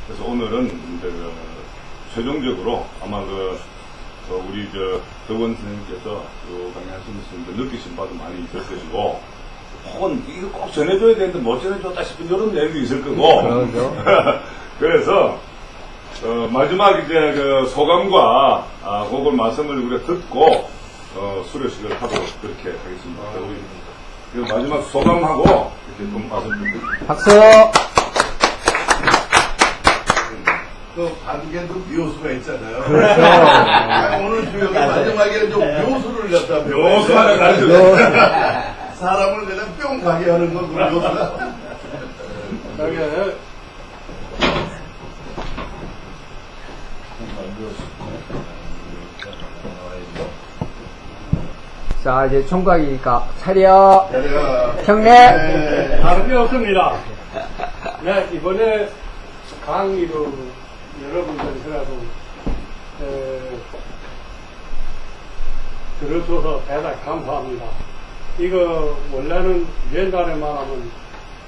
그래서 오늘은 이제 최종적으로 아마 우리 덕원 선생님께서 강의하시면서 느끼신 바도 많이 있을 것이고, 혹은 이거 꼭 전해줘야 되는데 못 전해줬다 싶은 이런 내용도 있을 거고. 그래서 마지막 이제 소감과 그걸 말씀을 우리가 듣고 수료식을 하도록 그렇게 하겠습니다. 우리 마지막 소감하고 이렇게 좀 말씀드리겠습니다. 박수! 또 반개도 묘수가 있잖아요. 그렇죠. 오늘 주역이 마지막에는 좀 묘수를 갖다 묘수하는 가르쳐. 사람을 그냥 뿅 가게 하는 건 그 묘수가. 자, 이제 총각이니까 차려! 형님! 네. 다른 게 없습니다. 네, 이번에 강의로 여러분들이라도 들어줘서 대단히 감사합니다. 이거 원래는 옛날에 말하면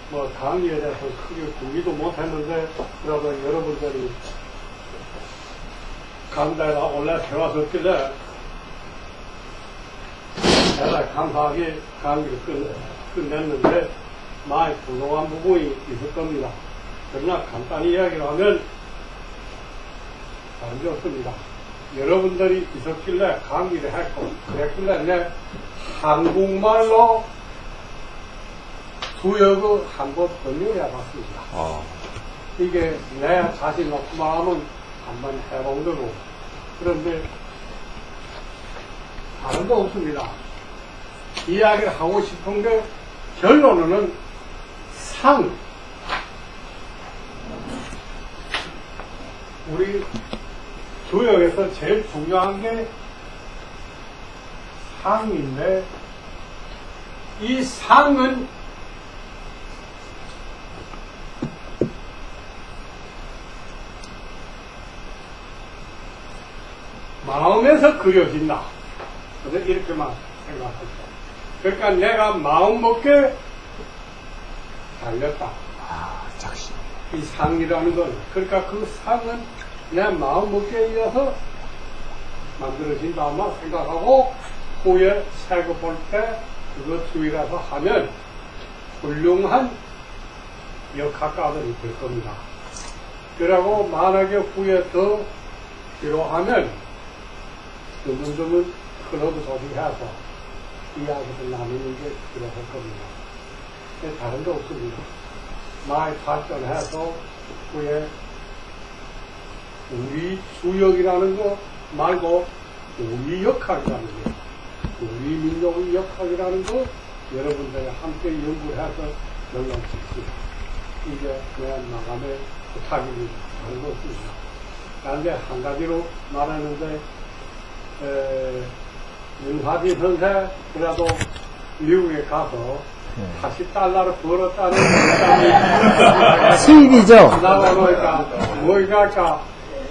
뭐 강의에 대해서 크게 보기도 못했는데, 그래도 여러분들이 강단에다 올라 들어왔었길래 대단히 감사하게 강의를 끝냈는데 많이 부족한 부분이 있을 겁니다. 그러나 간단히 이야기를 하면 다른 게 없습니다. 여러분들이 있었길래 강의를 했고, 그랬길래 내 한국말로 수역을 한번 번역해 봤습니다. 이게 내 자신 놓고 말하면 한번 해본 거고, 그런데 다른 거 없습니다. 이야기를 하고 싶은 게 결론은 우리 교역에서 제일 중요한 게 상인데, 이 상은 마음에서 그려진다. 그래서 이렇게만 생각하죠. 그러니까 내가 마음 먹게 달렸다. 이 상이라는 건, 그러니까 그 상은 내 마음 먹기에 의해서 만들어진다만 생각하고, 후에 새거 볼 때 그거 주의라서 하면 훌륭한 역학가들이 될 겁니다. 그리고 만약에 후에 더 필요하면 드문드문 클럽 소식해서 이야기를 나누는 게 필요할 겁니다. 다른 거 없습니다. 많이 발전해서 후에 우리 수역이라는 거 말고 우리 역학이라는 거, 우리 민족의 역학이라는 거 여러분들이 함께 연구해서 연락주십시오. 이게 내 마감의 부탁입니다. 다른 거 없습니다. 그런데 한 가지로 말하는데, 윤사진 선생 그래도 미국에 가서 다시 달러를 벌었다는 사람이 수입이죠? 나와놓으니까 뭐랄까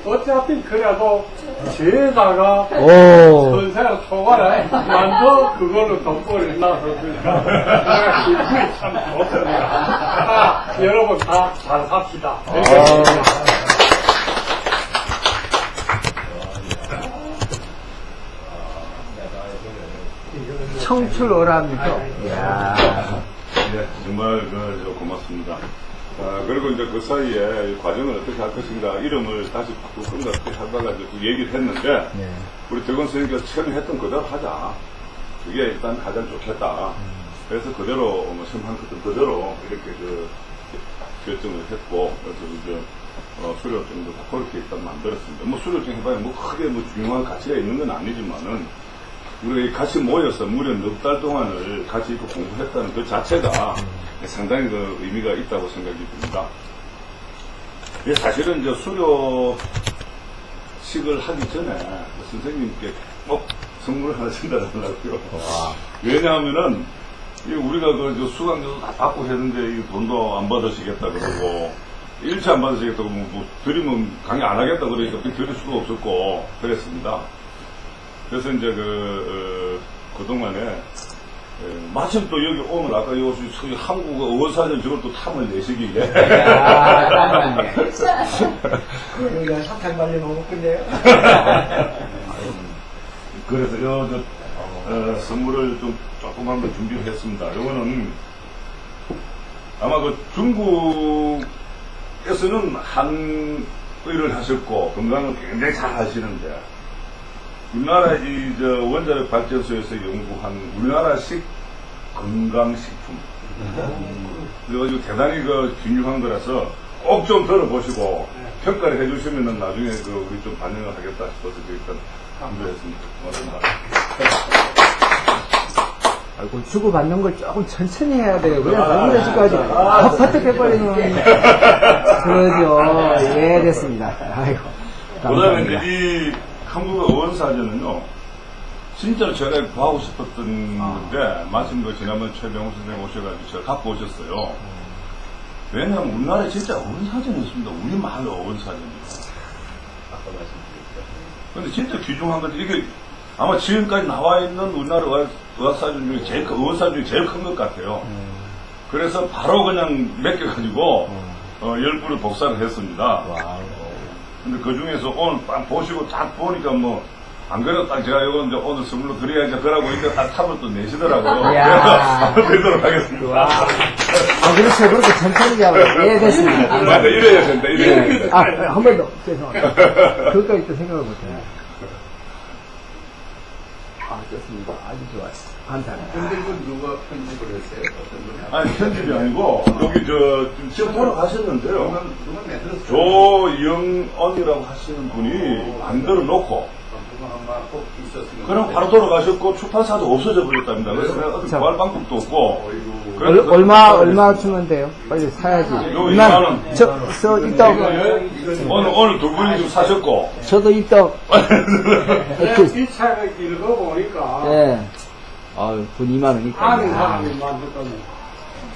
어차피 그래도 제자가 선생 초과를 만도 그걸로 돈벌이 나서 그러니까 기분이 참 좋습니다. 여러분 다 잘 삽시다. 청출어람이죠? 이야. 네, 정말 고맙습니다. 그리고 이제 그 사이에 과정을 어떻게 할 것인가, 이름을 다시 바꿀 건가, 어떻게 할 건가, 얘기를 했는데, 우리 덕원 선생님께서 처음에 했던 그대로 하자. 그게 일단 가장 좋겠다. 그래서 그대로, 처음 한 것도 그대로 이렇게 결정을 했고, 그래서 이제, 수료증도 그렇게 일단 만들었습니다. 뭐 수료증 해봐야 크게 중요한 가치가 있는 건 아니지만은, 우리가 같이 모여서 무려 넉 달 동안을 같이 공부했다는 그 자체가 상당히 의미가 있다고 생각이 듭니다. 사실은 이제 수료식을 하기 전에 선생님께 선물을 하나 준다더라고요. 왜냐하면은 우리가 수강료도 다 받고 했는데 돈도 안 받으시겠다 그러고, 일치 안 받으시겠다고 드리면 강의 안 하겠다 그러니까 드릴 수도 없었고 그랬습니다. 그래서 이제 그동안에 마침 또 여기 오늘 아까 여기 한국어 어원사전 저걸 또 탐을 내시기에. 야, 깜짝이야. 여기가 사탕 발려 먹을 건데요. 그래서 선물을 좀 조그만 거 준비했습니다. 이거는 아마 그 중국에서는 한의를 하셨고 건강을 굉장히 잘 하시는데 우리나라 원자력 발전소에서 연구한 우리나라식 건강식품. 그래가지고 대단히 중요한 거라서 꼭 좀 들어보시고 평가를 해주시면은 나중에 우리 좀 반영을 하겠다 싶어서 일단 준비했습니다. 고맙습니다. 아이고, 주고받는 걸 조금 천천히 해야 돼요. 그냥 너무 이러시까지 퍼뜩 해버리면. 그러죠. 예, 됐습니다. 아이고. 그 다음에 감사합니다. 이 한국어 어원사전은요, 진짜로 제가 구하고 싶었던 건데, 마침 지난번 최병호 선생님 오셔가지고 제가 갖고 오셨어요. 왜냐하면 우리나라에 진짜 어원사전이 있습니다. 우리말 어원사전이요. 아까 말씀드렸죠. 근데 진짜 귀중한 건데, 이게 아마 지금까지 나와 있는 우리나라 어학사전 중에 어원사전 중에 제일 큰 것 같아요. 그래서 바로 그냥 맡겨가지고, 10부를 복사를 했습니다. 근데 그 중에서 오늘 딱 보시고 딱 보니까 안 그래도 딱 제가 이거 이제 오늘 선물로 드려야지 그러고 이제 딱 탑을 또 내시더라고요. 이야. 그래서 한번 드리도록 하겠습니다. 그렇죠. 그렇게 천천히 잡아요. 예, 됐습니다. 맞아, 이래야 된다, 이래야 된다. 한 번 더. 죄송합니다. 그것까지 또 생각을 못해요. 좋습니다. 아주 좋아요. 감사합니다. 근데 그 누가 편집을 했어요? 어떤 분이? 아니, 편집이 아니고, 여기 지금 돌아가셨는데요. 누가 만들었어요? 조영언이라고 하시는 분이 만들어 놓고, 누가 아마 꼭 있었으면. 그럼 바로 돌아가셨고, 출판사도 없어져 버렸답니다. 그래서 내가 어떻게 구할 방법도 없고, 그래서 얼마 주면 돼요? 빨리 사야지. 요 2만원. 저 이따, 오늘 두 분이 좀 사셨고, 저도 이따, 이 차를 읽어보니까 예. 아유, 돈 2만원 있다. 아는 사람이 만들었네.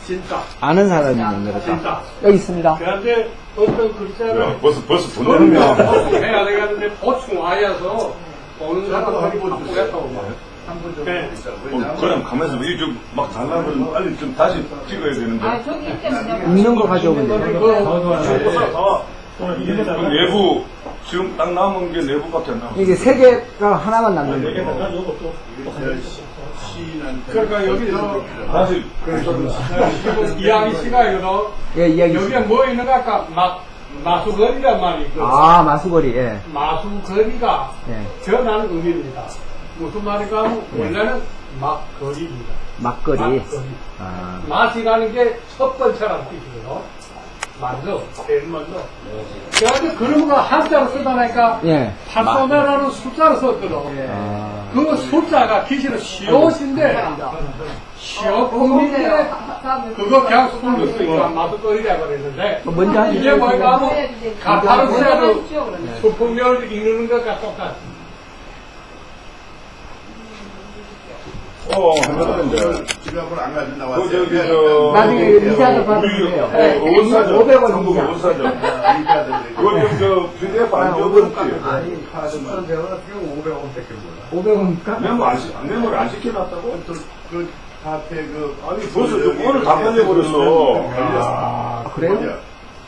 진짜. 아는 사람이 만들었다. 진짜. 여기 있습니다. 그런데 어떤 글자를 벌써 돈 내면. 해야 되겠는데 보충 와야서 보는 사람들이 바꾸겠다고 막. 네. 그럼 가면서 막 달라면 빨리 좀 다시 찍어야 되는데. 저기 있잖아요. 있는 거 가져오면 돼요. 그 내부, 지금 딱 남은 게 내부밖에 안 남았어요. 이게 세 개가 하나만 남는 거예요. 그러니까 여기서 다시, 지금 이야기 시간이거든. 예, 이야기. 여기에 뭐 있는가 아까 마수거리란 말이 있거든. 아, 마수거리, 예. 마수거리가 예. 전하는 의미입니다. 무슨 말인가 하면 원래는 막거리입니다. 막거리. 막거리. 아. 맛이라는 게 첫 번째라는 뜻이고요. 먼저, 제일 먼저. 그래가지고 그런 거 한자로 쓰다니까 예. 8소매라는 숫자를 썼거든. 아. 그 숫자가 기시는 시옷인데 시옷품인데 그거 그냥 술로 쓰니까 마수거리라고 그랬는데 먼저 하지. 이게 뭐가 하면 가타르시아로 소품명을 읽는 것과 똑같습니다. 한번인데. 집에 한번 안 가지고 저기, 나왔어요. 나중에 이자도 받으세요. 어원사전. 500원 한국 이자. 어원사전. 그거 PDF 안 지워버렸지. 아니, 카드만. 내가 지금 500원밖에 몰라. 500원입니까? 메모를 안 시켜놨다고? 그 카페 아니, 벌써 오늘 다 팔려버렸어. 아, 그래요?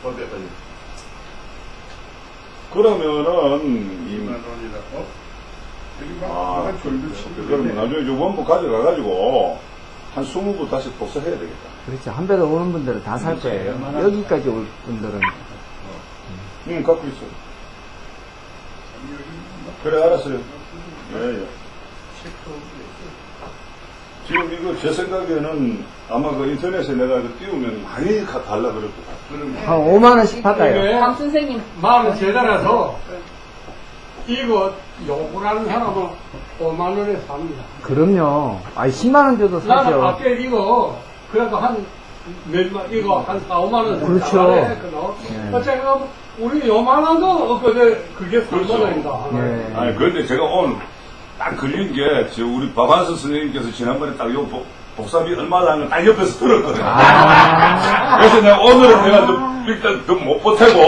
어디까지? 그러면은, 2만 원이라. 그럼 나중에 원부 가져가가지고, 한 20부 다시 복사해야 되겠다. 그렇죠. 한 배도 오는 분들은 다 살 거예요. 여기까지 올 분들은. 갖고 있어. 그래, 알았어요. 예. 지금 이거 제 생각에는 아마 그 인터넷에 내가 띄우면 많이 달라 그럴 것 같아요. 한 5만원씩 받아요. 강 선생님. 마음을 제대로해서 이거 요구하는 사람은 5만 원에 삽니다. 그럼요. 아니, 10만원 줘도 나는 사죠. 밖에 이거 그래도 한 몇만 이거 한 4, 5만 원 그렇죠. 네. 어쨌든 우리 요만한도 엊그제 그게 3만 원인가. 네. 아니, 그런데 제가 오늘 딱 걸린 게, 우리 박한수 선생님께서 지난번에 딱 요 복사비 얼마 나는 걸 딱 옆에서 들었거든요. 그래서 내가 오늘은 내가 일단 더 못 보태고,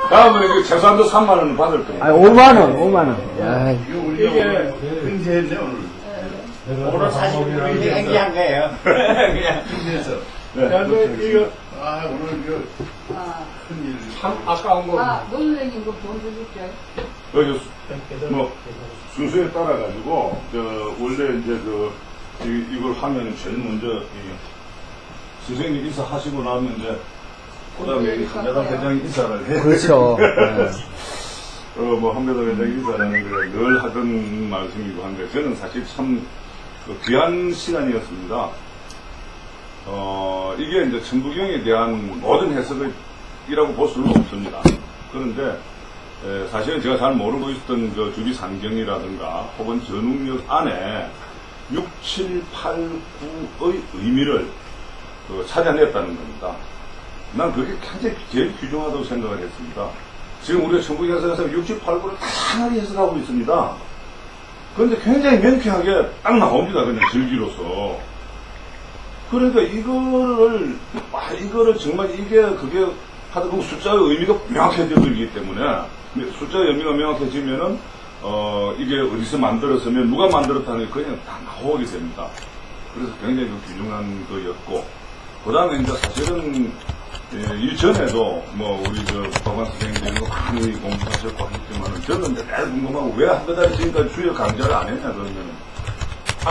다음에 이거 최소한도 3만원을 받을 거예요. 아니, 5만원, 5만원. 야, 이게 우리가 이게 등재했네, 오늘. 오늘 사실 우리 얘기한 거예요. 그냥 힘내서. 네, 그런데 이거 아, 오늘 이거 아, 큰일. 참 아까운 거. 노선생님 이거 돈 주십시오. 여기 뭐 순서에 따라 가지고 원래 이제 이걸 하면 제일 먼저 선생님 인사하시고 나면 이제 그다음에 한배당 회장이 인사를 해. 그렇죠. 뭐 한배당 회장이 인사라는 걸 늘 하던 말씀이고 한데 저는 사실 참 귀한 시간이었습니다. 이게 이제 천부경에 대한 모든 해석이라고 볼 수는 없습니다. 그런데 사실은 제가 잘 모르고 있었던 주비 상경이라든가 혹은 전웅역 안에 6, 7, 8, 9의 의미를 찾아냈다는 겁니다. 난 그게 굉장히 제일 귀중하다고 생각을 했습니다. 지금 우리가 천부경 해석에서 6, 7, 8, 9를 다양하게 해석하고 있습니다. 그런데 굉장히 명쾌하게 딱 나옵니다. 그냥 절기로서. 그러니까 이거를 정말 그게 하다 보면 숫자의 의미가 명확해지기 때문에 숫자의 의미가 명확해지면은 이게 어디서 만들었으면 누가 만들었다는 게 그냥 다 나오게 됩니다. 그래서 굉장히 귀중한 거였고 그 다음에 이제 사실은 일전에도 뭐 우리 법관 선생님들이 많이 공부하셨고 했지만은 저는 이제 늘 궁금하고 왜 한배달이 지금까지 주요 강좌를 안 했냐 그러면은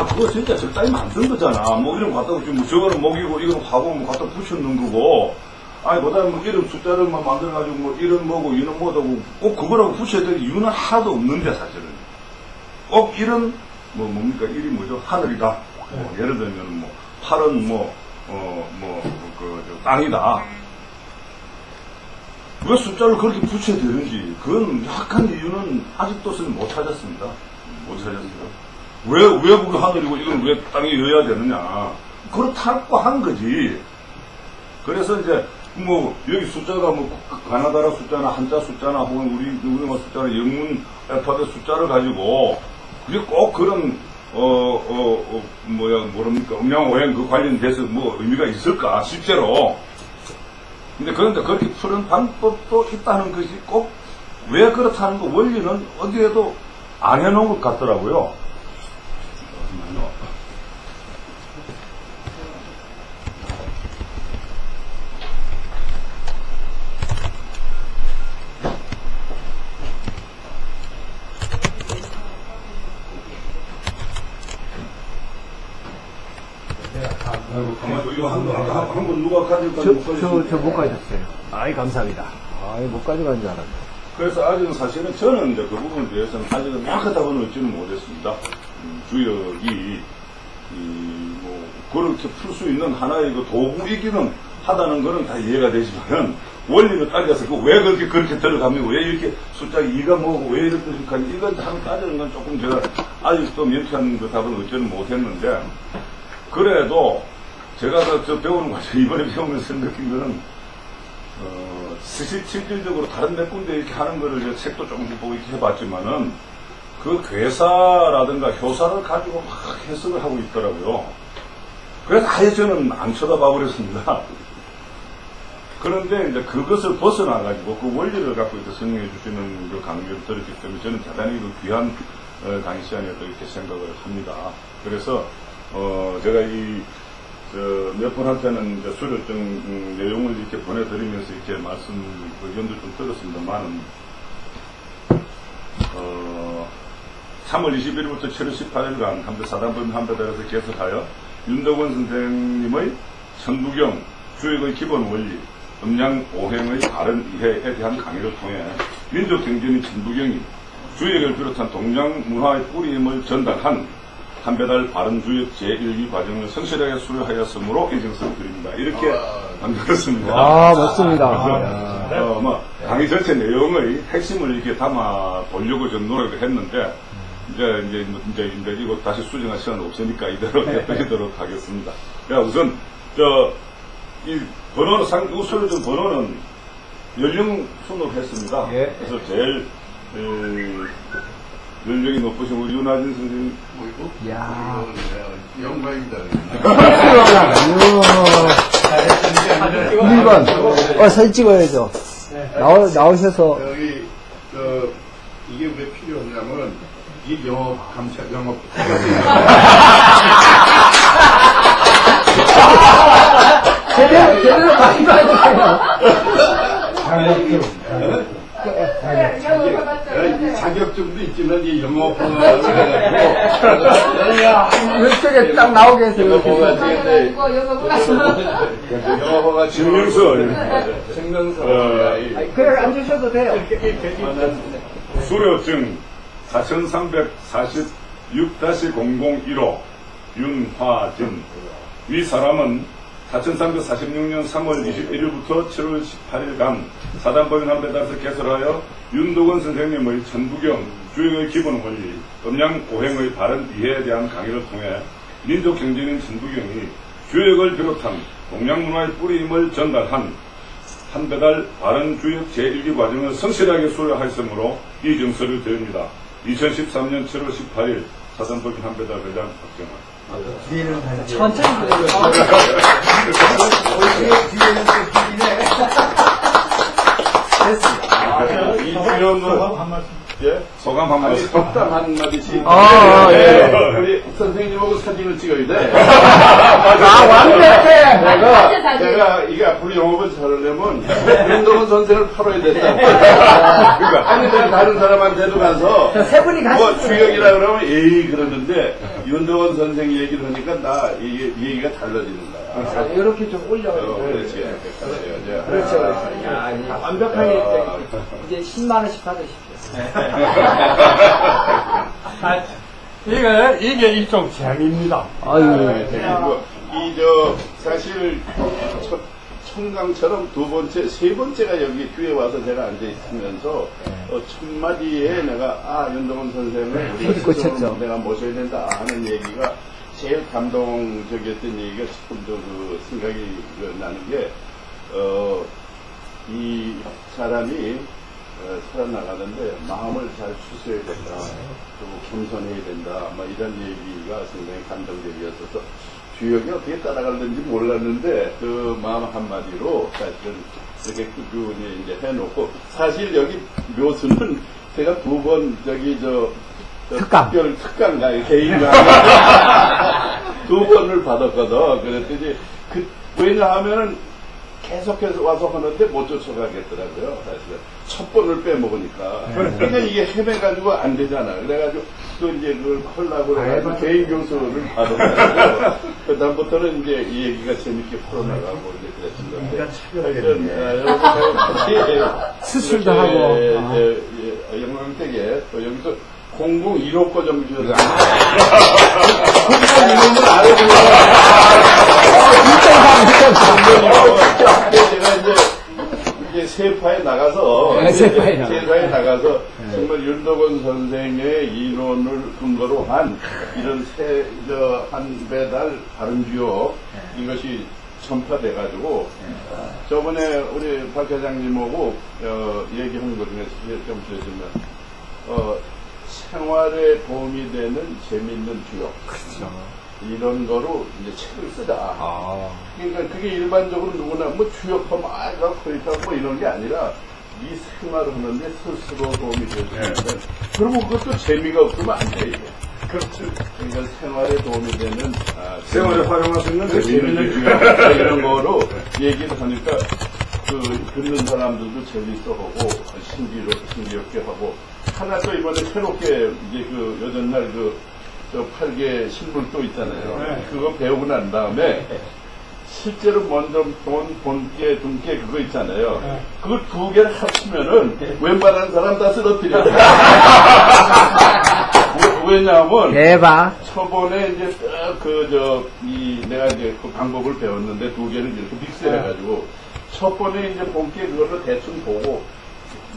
그거 진짜 적당히 만든 거잖아. 뭐 이런 거 갖다 붙이고, 뭐 저거는 목이고, 이거는 화고, 뭐 갖다 붙여놓은 거고. 그다음에 뭐 이름 숫자를만 만들어가지고, 뭐 이런 뭐고, 이런 뭐다고, 꼭 그거라고 붙여야 될 이유는 하나도 없는데, 사실은. 꼭 이런, 뭡니까, 일이 뭐죠? 하늘이다. 뭐 예를 들면, 뭐, 팔은 땅이다. 왜 숫자를 그렇게 붙여야 되는지, 그건 약한 이유는 아직도서는 못 찾았습니다. 못 찾았습니다. 왜 그게 하늘이고 이건 왜 땅이어야 되느냐. 그렇다고 한 거지. 그래서 이제 뭐 여기 숫자가 뭐 가나다라 숫자나 한자 숫자나 혹은 우리말 숫자나 영문 알파벳 숫자를 가지고 그게 꼭 그런 뭐랍니까 음양오행 그 관련돼서 뭐 의미가 있을까 실제로. 근데 그런데 그렇게 푸는 방법도 있다는 것이 꼭 왜 그렇다는 거 원리는 어디에도 안 해놓은 것 같더라고요. 이거 한번 누가 가져갈까? 저 못 가졌어요. 감사합니다. 못 가져간 줄 알았네. 그래서 아직은 사실은 저는 이제 그 부분에 대해서는 아직은 명확한 답을 얻지는 못했습니다. 주역이, 그렇게 풀 수 있는 하나의 그 도구이기는 하다는 거는 다 이해가 되지만은, 원리를 따져서 왜 그렇게 들어가면 왜 이렇게 숫자 2가 뭐고 왜 이렇게 하니 이건 참 따지는 건 조금 제가 아직도 명쾌한 그 답을 얻지는 못했는데, 그래도 제가 저 배우는 과정 이번에 배우면서 느낀 거는 실질적으로 다른 몇 군데 이렇게 하는 거를 이제 책도 조금 보고 이렇게 해봤지만은 그 괴사라든가 효사를 가지고 막 해석을 하고 있더라고요. 그래서 아예 저는 안 쳐다봐 버렸습니다. 그런데 이제 그것을 벗어나가지고 그 원리를 갖고 이렇게 설명해 주시는 그 강의를 들었기 때문에 저는 대단히 그 귀한 강의 시간이었다 이렇게 생각을 합니다. 그래서 제가 몇 분한테는 이제 수료증 내용을 이렇게 보내드리면서 이렇게 말씀, 의견도 좀 들었습니다만, 3월 20일부터 7월 18일간 사단법인 한배달에서 계속하여 윤덕원 선생님의 천부경, 주역의 기본 원리, 음양 오행의 바른 이해에 대한 강의를 통해 민족경전인 천부경이 주역을 비롯한 동양 문화의 뿌리임을 전달한 한배달 바른주역 제1기 과정을 성실하게 수료하였으므로 인정서를 드립니다. 이렇게 만들었습니다. 멋습니다. 강의 전체 내용의 핵심을 이렇게 담아 보려고 좀 노력을 했는데, 이제 이거 다시 수정할 시간 없으니까 이대로 해드리도록 하겠습니다. 우선, 이 번호는, 수료증 번호는 연령 순으로 했습니다. 예. 그래서 제일, 연령이 높으신 우리 윤하진 선생님. 뭐이고? 이야. 영광이다. 1번. 사진 찍어야죠. 나오셔서. 이게 왜 필요하냐면, 이 영어 감사, 영어. 제대로 많이 봐주세요. 이 자격증도 있지만 이 영어가 해가지고. 이쪽에 딱 나오게 해서 이렇게. 영어가 증명서. 증명서. 그래, 앉으셔도 돼요. 수료증 4346-0015 윤화진. 위 사람은 4346년 3월 21일부터 7월 18일간 사단법인 한 배달에서 개설하여 윤도건 선생님의 천부경, 주역의 기본 원리, 음양 오행의 바른 이해에 대한 강의를 통해 민족 경제인 천부경이 주역을 비롯한 동양문화의 뿌리임을 전달한 한 배달 바른 주역 제1기 과정을 성실하게 수료하였으므로 이 증서를 드립니다. 2013년 7월 18일 사단법인 한 배달 회장 박정환. 천천히 들어요. 뒤에는 또 길이네. 이 주연은 예? 소감 한 말씀. 덕담 한마디씩. 예. 우리 선생님하고 사진을 찍어야 돼. 완벽해! 내가 이게 앞으로 영업을 잘하려면 윤동원 선생을 팔아야 된다. 그러니까. 아니, 내가 다른 사람한테도 가서 세 분이 뭐 같이. 주역이라 그러면 에이 그러는데 윤동원 선생 얘기를 하니까 나 이 얘기가 달라지는 거야. 이렇게 좀 올려. 그렇지. 그렇죠. 야, 완벽하게 이제 10만원씩 받으십시오. 이게 일종 재미입니다. 아유. 사실 청강처럼 두 번째, 세 번째가 여기 뒤에 와서 제가 앉아 있으면서 첫 마디에 내가 윤동원 선생을 우리 스스로 내가 모셔야 된다 하는 얘기가 제일 감동적이었던 얘기가 지금도 그 생각이 나는 게 이 사람이 살아나가는데 마음을 잘 추스려야 된다, 또 겸손해야 된다, 뭐 이런 얘기가 상당히 감동적이었어서 주역이 어떻게 따라가는지 몰랐는데 그 마음 한마디로 사실은 이렇게 꾸준히 이제 해놓고, 사실 여기 묘수는 제가 두 번 특강. 특별 특강 개인 강의 두 번을 받았거든. 그랬더니 왜냐하면은 계속해서 와서 하는데 못 쫓아가겠더라고요. 사실은 첫 번을 빼먹으니까. 그러니까 이게 헤매가지고 안 되잖아. 그래가지고 또 이제 그걸 하려고 그래가지고 개인 교수를 받아가지고 그다음부터는 이제 이 얘기가 재밌게 풀어나가고 이제 그랬습니다. 여러분 같이 수술도 하고. 영광되게 또 여기서 공공 1호 과정 주셨다. 공공 이름을 제가 이제 세파에 나가서 세파에 나가서 정말 윤도건 선생의 인원을 근거로 한 이런 한 배달 바른 주요 이것이 전파돼가지고 저번에 우리 박 회장님하고 얘기한 것 중에 좀 주시면 생활에 도움이 되는 재미있는 주요. 그렇죠. 이런 거로 이제 책을 쓰자. 그러니까 그게 일반적으로 누구나 뭐 주역하면 거기다 뭐 이런 게 아니라 이 생활을 하는데 스스로 도움이 될 수 있는. 그리고 그것도 재미가 없으면 안 돼, 이게. 그렇죠. 그러니까 생활에 도움이 되는, 생활에 활용할 수 있는 재미있는 주요. 이런 거로 얘기를 하니까 듣는 사람들도 재밌어하고 신기롭게 하고. 하나 또 이번에 새롭게 이제 여전날 저 8개 신문도 있잖아요. 그거 배우고 난 다음에 실제로 먼저 돈, 본께, dum께 그거 있잖아요. 그거 두 개를 합치면은 웬만한 사람 다 쓰러뜨려. 왜냐하면 대박. 초반에 이제 내가 이제 그 방법을 배웠는데 두 개를 이렇게 믹스해가지고 첫 번에 이제 본께 그거를 대충 보고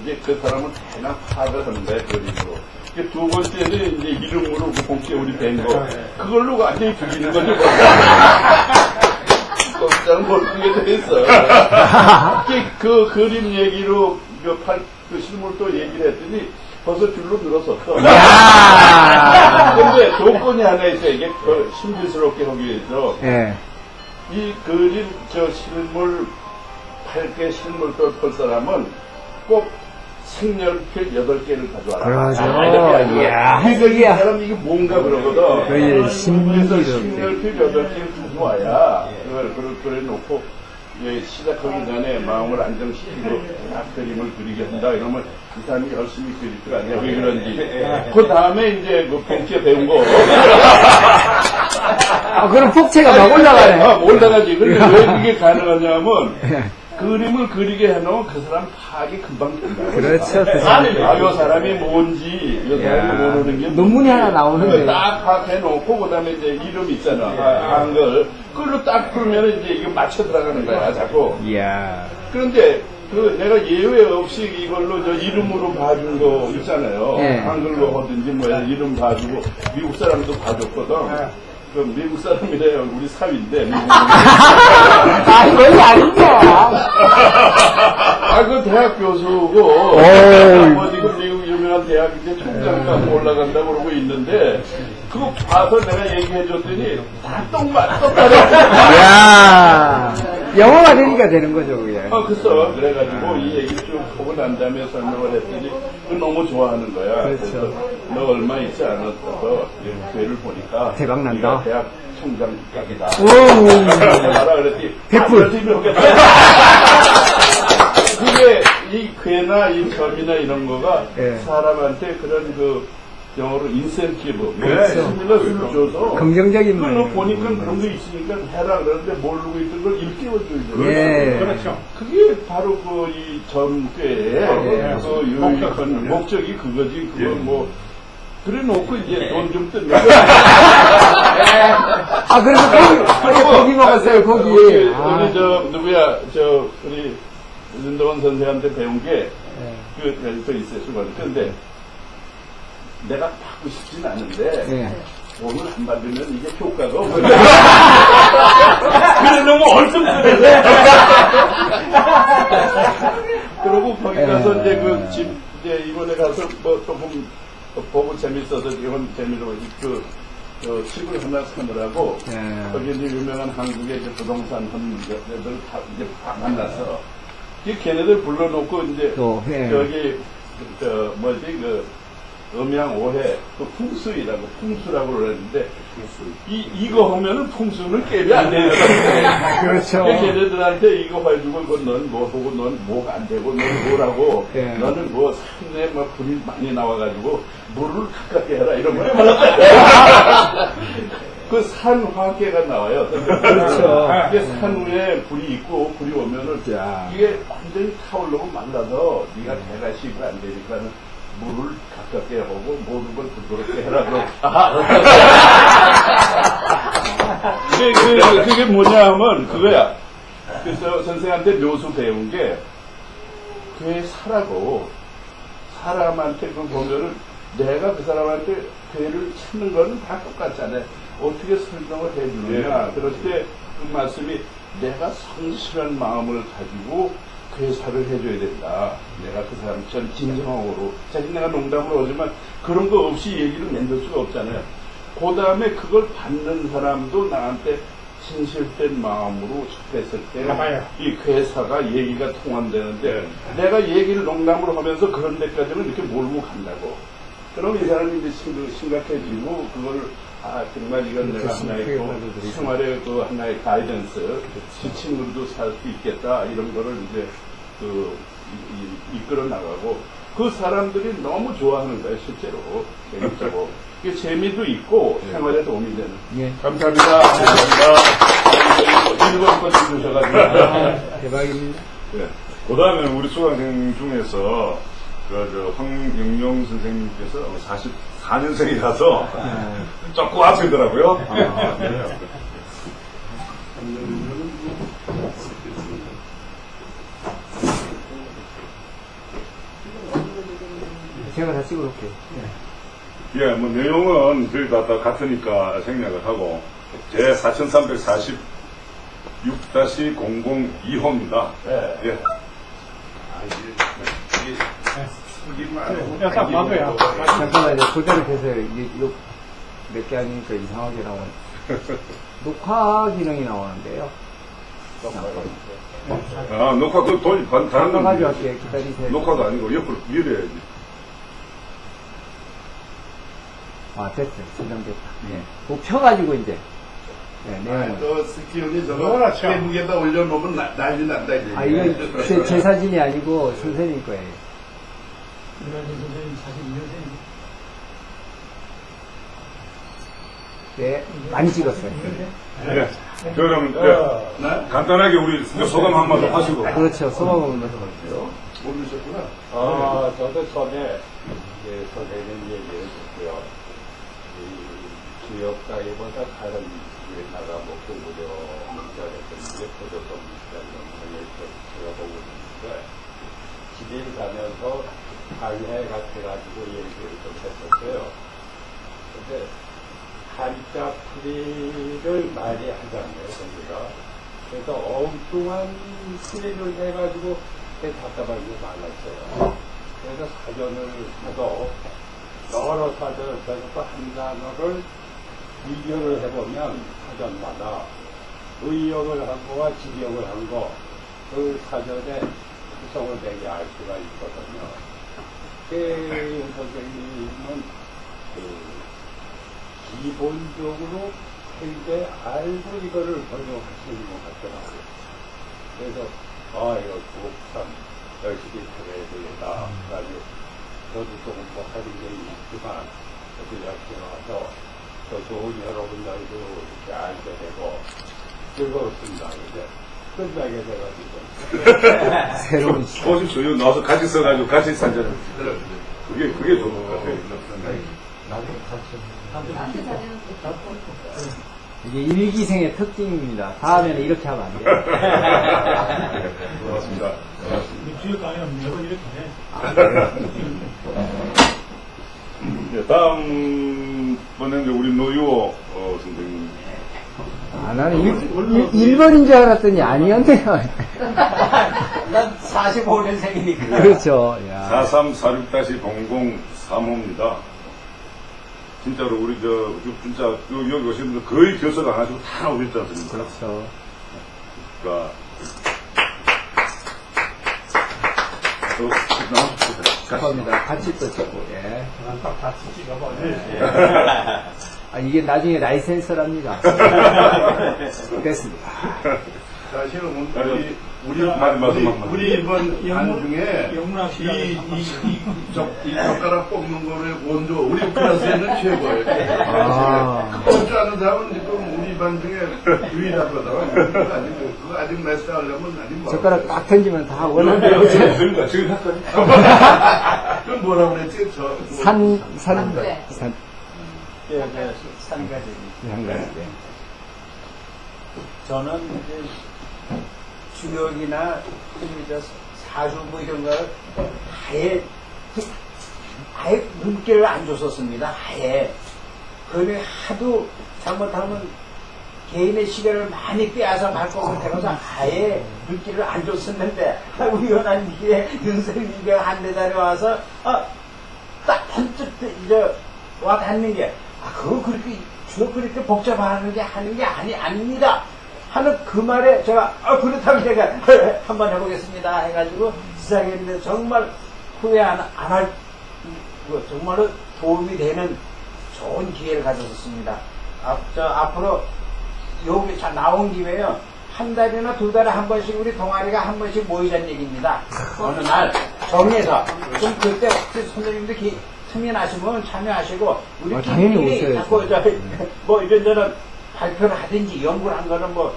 이제 그 사람은 대략 파악을 하는데 그림으로. 두 번째는 이제 이름으로 그 본께 우리 뵌 거. 그걸로 완전히 죽이는 거죠. 꼼짝 모르게 돼 있어. 그 그림 얘기로 그 실물 또 얘기를 했더니 벌써 줄로 늘었었어. 근데 조건이 하나 있어요. 이게 신비스럽게 하기 위해서. 이 그림 실물 8개 실물 또 볼 사람은 꼭 색연필 8개를 가져와라. 그러죠. 이렇게 이야, 그러니까 이 이야. 사람 이게 뭔가 그러거든. 거의 그래서 신기록. 색연필 8개를 가져와야 그걸 놓고 시작하기 전에 마음을 안정시키고 딱 그림을 그리게 한다 이러면 이 사람이 열심히 그릴 거 아니야. 왜 그런지. 그 다음에 이제 그 벤치에 배운 거. 그럼 폭체가 막 올라가네. 올라가지. 근데 왜 그게 가능하냐면 그림을 그리게 해놓으면 그 사람 파악이 금방 된다. 그렇죠. 요 사람이 뭔지, 요 사람이 모르는 게 논문이 하나 나오는데. 딱 파악해놓고, 그 다음에 이제 이름 있잖아. 한글. 그걸로 딱 풀면 이제 이거 맞춰 들어가는 거야, 자꾸. 이야. 그런데 내가 예외 없이 이걸로 저 이름으로 봐준 거 있잖아요. 네. 한글로 하든지 뭐야 이름 봐주고 미국 사람도 봐줬거든. 그 미국 사람이래요. 우리 사위인데. 미국 그건 아니야. 그 대학 교수고, 뭐 지금 미국 유명한 대학 이제 총장까지 올라간다고 그러고 있는데, 그거 봐서 내가 얘기해줬더니, 다 똑같아. 이야. 영어가 되니까 되는 거죠, 그게. 글쎄, 그래가지고 이 얘기를 쭉 보고 난 다음에 설명을 했더니, 그걸 너무 좋아하는 거야. 그렇죠. 그래서 너 얼마 있지 않았어. 교회를 보니까. 대박 난다. 네가 대학 총장 각이다. 오. 알아 그랬더니, 백불. 그게 이 괴나 이 점이나 이런 거가 예. 사람한테 그런 그 영어로 인센티브, 그렇죠. 스timulus를 줘서 긍정적인 그걸 말. 보니까 그런 게 있으니까 해라 그러는데 모르고 있던 걸 일깨워줘야 돼. 예. 그렇죠. 그게 바로 그 이 점괘의 그 유익한 목적이 그거지. 그거 뭐 그래 놓고 이제 돈 좀 뜯는 거야. 그래서 고기 먹었어요, 고기. 우리 저 누구야 우리 윤동원 선생한테 배운 게 그 있어요, 수건. 근데 내가 받고 싶진 않은데 돈을 안 받으면 이게 효과가 없어. 그래 너무 얼뚱뚱해서. 그러고 거기 가서 이제 그 집 이제 이번에 가서 뭐 조금 보고 재밌어서 이건 재미로 그 집을 하나 사느라고 거기 이제 유명한 한국의 이제 부동산 한애들 다 이제 만났어. 걔네들 불러놓고 이제 저기 음양오해 그 풍수라고 그러는데 이거 하면은 풍수는 깨비 안 되는 거야. 그렇죠. 걔네들한테 이거 해주고 이거 넌 뭐 하고 넌 뭐가 안 되고 넌 뭐라고 너는 뭐 산에 뭐 불이 많이 나와가지고 물을 가깝게 해라 이런 거예요. 그 산화계가 나와요. 그렇죠. 이게 산 위에 불이 있고 불이 오면은 이게 완전히 타오르고 말라서 네가 배가 식이 안 되니까는 물을 가깝게 하고 모든 걸 부드럽게 해라. 그게 뭐냐 하면 그거야. 그래서 선생한테 묘수 배운 게 그게 사라고 사람한테 그 보면은 내가 그 사람한테 괴를 찾는 거는 다 똑같잖아요. 어떻게 설명을 해주느냐. 그럴 때 그 말씀이 내가 성실한 마음을 가지고 괴사를 해줘야 된다. 내가 그 사람처럼 진정으로. 사실 내가 농담으로 하지만 그런 거 없이 얘기를 만들 수가 없잖아요. 그 다음에 그걸 받는 사람도 나한테 진실된 마음으로 접했을 때 이 괴사가 얘기가 통한다는데 내가 얘기를 농담으로 하면서 그런 데까지는 이렇게 몰고 간다고. 그럼 이 사람이 이제 심각해지고 그걸 정말 이건 내가 하나의 생활의 그 하나의 가이던스 지침으로도 살 수 있겠다 이런 거를 이제 이끌어 나가고 그 사람들이 너무 좋아하는 거예요 실제로 재밌고 이게 재미도 있고 생활에 도움이 되는. 감사합니다. 감사합니다. 1번 번 주셔가지고 대박입니다. 그 다음에 우리 수강생 중에서 황영용 선생님께서 44년생이라서 조금 앞이더라고요. 제가 다 찍어놓을게요. 예, 뭐 내용은 저희 다 같으니까 생략을 하고 제 4346-002호입니다. 예. 딱 맞아요. 잠깐만 이제 그대로 계세요. 이게 몇 개 아니니까 이상하게 나오네. 녹화 기능이 나오는데요. 아, 녹화, 그 돈, 다른 아까 건. 가져갈게요. 기다리세요. 녹화도 아니고 옆으로 밀어야지. 아, 됐어요. 선정됐다. 예. 그거 펴가지고 이제. 네, 내용을. 또 스키 형이 저거 페이북에다 올려놓으면 난리 난다 이제. 아, 이거 제 사진이 아니고 선생님 거예요. 네, 많이 찍었어요. 네. 그러면, 네. 간단하게 우리 소감 한번 하시고. 그렇죠. 소방을 먼저 볼게요. 모르셨구나. 저도 처음에 이제 선생님 얘기를 듣고요. 이 지역사회보다 다른 지역나가 뭐 공부려 문자랬던 게 도덕성 문자를 제가 보고 있는데 집에 가면서 강의 같아가지고 얘기를 좀 했었어요. 근데 한자 풀이를 많이 하잖아요, 저희가. 그래서 엉뚱한 풀이를 해가지고 답답한 게 많았어요. 그래서 사전을 사도 여러 사전을 써서 한 단어를 비교를 해보면 사전마다 의역을 한 거와 직역을 한 거, 그 사전의 구성을 되게 알 수가 있거든요. 최영 선생님은 기본적으로 굉장히 알고 이거를 번역하시는 것 같더라고요. 그래서 이거 꼭 참 열심히 해야 되겠다. 그래가지고 저도 조금 뭐 하는 게 있지만 이렇게 와서 더 좋은 여러분들도 이렇게 알게 되고 즐거웠습니다. 이제 끝나게 돼가지고 새로운 오십시오. 여기 나와서 같이 써가지고 같이 산잖아요. 그게 좋은 것 같아요. 단체 사진은 또 이게 일기생의 특징입니다. 다음에는 이렇게 하면 안 돼요. 고맙습니다. 주요 강의는 무조건 이렇게 해. 네, 다음번에 이제 우리 노유호 선생님. 아, 나는 1번인 줄 알았더니 아니었네요. 난 45년생이니까 그렇죠. 야. 4346-003호입니다. 진짜로 우리 진짜 여기 오신 분들 거의 결석 안 하시고 다 오셨지 않습니까? 그렇죠. 그러니까 축하합니다. 같이 또 찍고, 예. 딱 같이 찍어봐. 아, 이게 나중에 라이센스랍니다. 됐습니다. 사실은 우리 말씀만 우리 이번 반 중에 영문학 시간에 이 젓가락 뽑는 거를 원조 우리 클래스에는 최고예요. 아. 그거 줄 아는 사람은 지금 우리 반 중에 유일하거든. 그거 아직 메스하려면 아직 뭐. 젓가락 딱 던지면 다 원하는 대로 그러니까 지금 할까요? 그럼 뭐라 그랬지? 산. 산가지. 한 가지. 저는 이제 주역이나 사주부 이런 걸 아예 눈길을 안 줬었습니다. 아예. 그런데 하도 잘못하면 개인의 시간을 많이 빼앗아 갈 것 같아서 아예 눈길을 안 줬었는데 우연한 기회에 윤석열이가 한 대 달에 와서 딱 번뜩 이제 와 닿는 게 그거 그렇게 주역 그렇게 복잡하는 게 하는 게 아닙니다. 하는 그 말에 제가 그렇다면 제가 한번 해보겠습니다 해가지고 시작했는데 정말 후회 안 할 정말로 도움이 되는 좋은 기회를 가졌습니다. 앞으로 여기 나온 김에요 한 달이나 두 달에 한 번씩 우리 동아리가 한 번씩 모이자는 얘기입니다. 어느 날 정해서 좀 그때 혹시 선생님들 참여하시면 참여하시고 우리 당연히 오셔야죠. 자꾸 뭐 이런저런 발표를 하든지 연구를 한 거는 뭐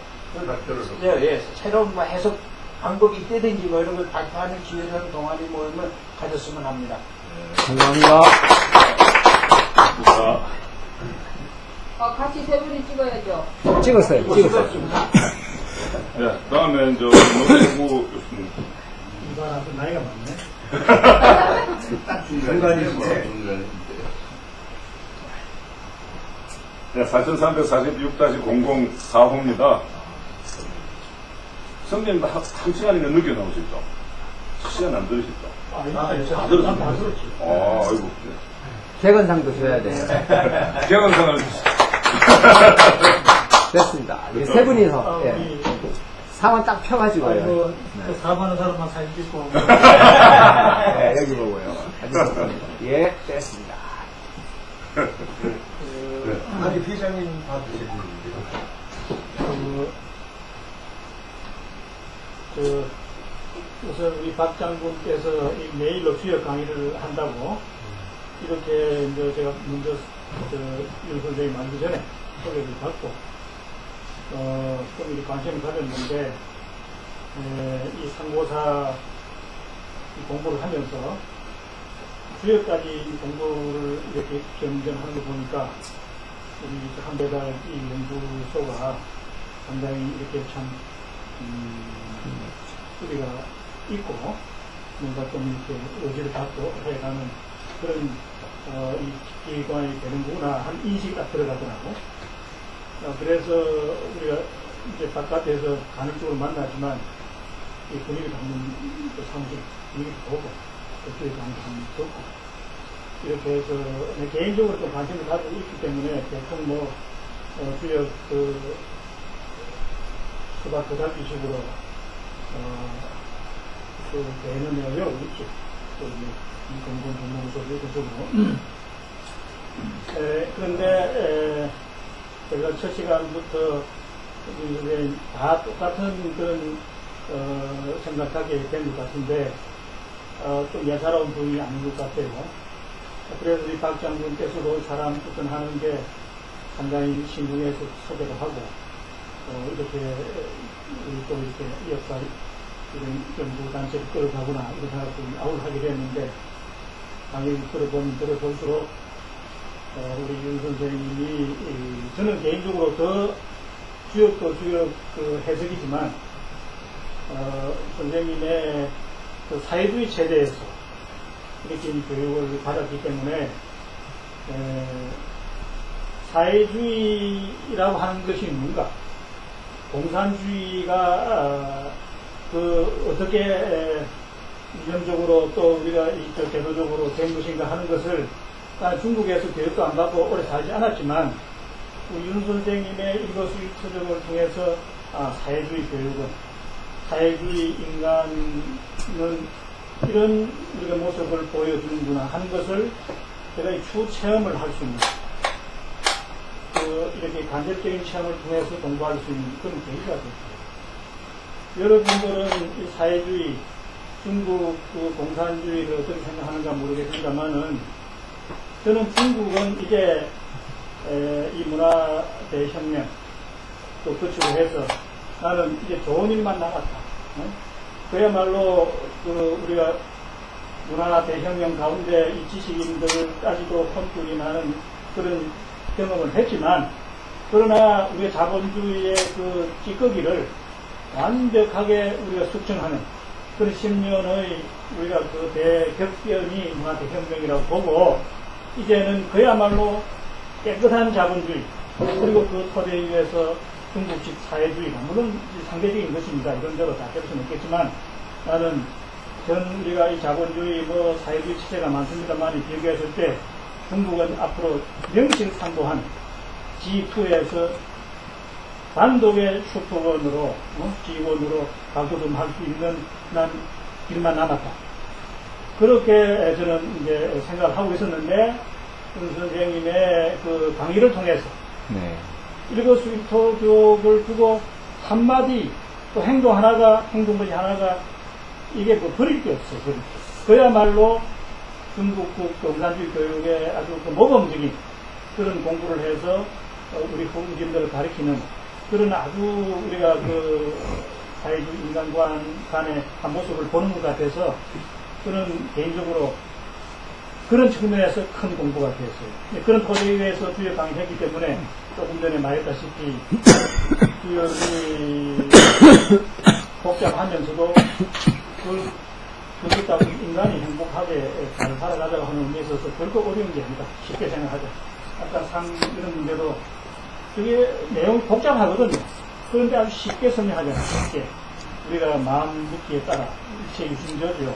새로운 뭐 해석 방법이 있다든지 뭐 이런 걸 발표하는 기회를 동아리 모임을 가졌으면 합니다. 감사합니다. 같이 세 분이 찍어야죠. 찍었어요. 네, 다음에 노태구 교수님. 이거라도 나이가 많네. 딱 중간에 네, 4346-004호입니다. 선생님 한 시간이나 늦게 나오셨죠? 시간 안 들으셨죠? 다 들었어요. 다 들었지. 아이고. 개건상도 줘야 돼요. 개건상을 됐습니다. 이제 세 분이서. 예. 상황 딱 펴가지고. 아이고, 그 사업하는 사람만 사진 찍고. 네, 여기 보고요. 예, 됐습니다. 아니, 회장님 봐주시는데요. 우선 우리 박 장군께서 이 메일로 주요 강의를 한다고 이렇게 이제 제가 먼저 윤 선생님 만기 전에 소개를 받고 좀 이렇게 관심을 가졌는데 이 상고사 이 공부를 하면서 주요까지 이 공부를 이렇게 점점하는 거 보니까 우리 한배달 이 연구소가 상당히 이렇게 참 우리가 있고 뭔가 좀 이렇게 의지를 갖고 해가는 그런 이 기관이 되는구나 한 인식이 딱 들어가더라고. 그래서 우리가 이제 바깥에서 간헐적으로 만나지만 이 분위기도 한번 사무실 분위기도 보고 그쪽에 관계도 한번 듣고 이렇게 해서 개인적으로 좀 관심을 가지고 있기 때문에 대충 뭐 주요 그바 도달기식으로 대는 내용이 있죠. 이 공공 전문소리 그쪽으로. 그런데 제가 첫 시간부터 다 똑같은 그런 생각하게 된 것 같은데 좀 예사로운 분이 아닌 것 같아요. 그래서 우리 박 장군께서도 사람 접근하는 게 상당히 신중해서 소개를 하고 이렇게 우리 또 이렇게 역사 이런 연구단체를 끌어가거나 이런 사람들이 아웃을 하게 됐는데 강의를 들어볼수록 우리 윤 선생님이 저는 개인적으로 더 주역도 주역 그 해석이지만 선생님의 그 사회주의 체제에서 이렇게 교육을 받았기 때문에 사회주의라고 하는 것이 뭔가 공산주의가 어떻게 이념적으로 또 우리가 제도적으로 된 것인가 하는 것을 중국에서 교육도 안 받고 오래 살지 않았지만 윤 선생님의 일거수일투족을 통해서 사회주의 교육은 사회주의 인간은 이런 우리가 모습을 보여주는구나 하는 것을 제가 추 체험을 할 수 있는 이렇게 간접적인 체험을 통해서 공부할 수 있는 그런 계기가 됐어요. 여러분들은 이 사회주의, 중국 그 공산주의를 어떻게 생각하는가 모르겠습니다만은 저는 중국은 이제 이 문화 대혁명 또 거치고 해서 나는 이제 좋은 일만 남았다. 그야말로 우리가 문화 대혁명 가운데 이 지식인들까지도 혼쭐이 나는 그런 경험을 했지만 그러나 우리가 자본주의의 그 찌꺼기를 완벽하게 우리가 숙청하는 그런 10년의 우리가 그 대격변이 문화 대혁명이라고 보고 이제는 그야말로 깨끗한 자본주의 그리고 그 토대 위에서 중국식 사회주의가 물론 상대적인 것입니다. 이런 대로 다 될 수는 없겠지만 나는 우리가 이 자본주의 사회주의 체제가 많습니다만 비교했을 때 중국은 앞으로 명실상부한 G2에서 단독의 슈퍼원으로 G1으로 가구름할 수 있는 난 길만 남았다. 그렇게 저는 이제 생각을 하고 있었는데 윤 선생님의 그 강의를 통해서 일거수일투 교육을 두고 한마디 또 행동거지 하나가 이게 버릴 게 없어요. 버릴 게. 그야말로 중국국 공산주의 교육의 아주 모범적인 그런 공부를 해서 우리 후임들을 가리키는 그런 아주 우리가 사회주의 인간관 간의 한 모습을 보는 것 같아서 저는 개인적으로 그런 측면에서 큰 공부가 되었어요. 그런 토대 위에서 주요 강의했기 때문에 조금 전에 말했다시피 주역이 복잡하면서도 그렇다고 인간이 행복하게 잘 살아가자고 하는 의미에 있어서 결코 어려운 게 아니다. 쉽게 생각하자. 아까 이런 문제도 그게 내용이 복잡하거든요. 그런데 아주 쉽게 설명하잖아요. 쉽게. 우리가 마음 묻기에 따라 일체 유심저죠.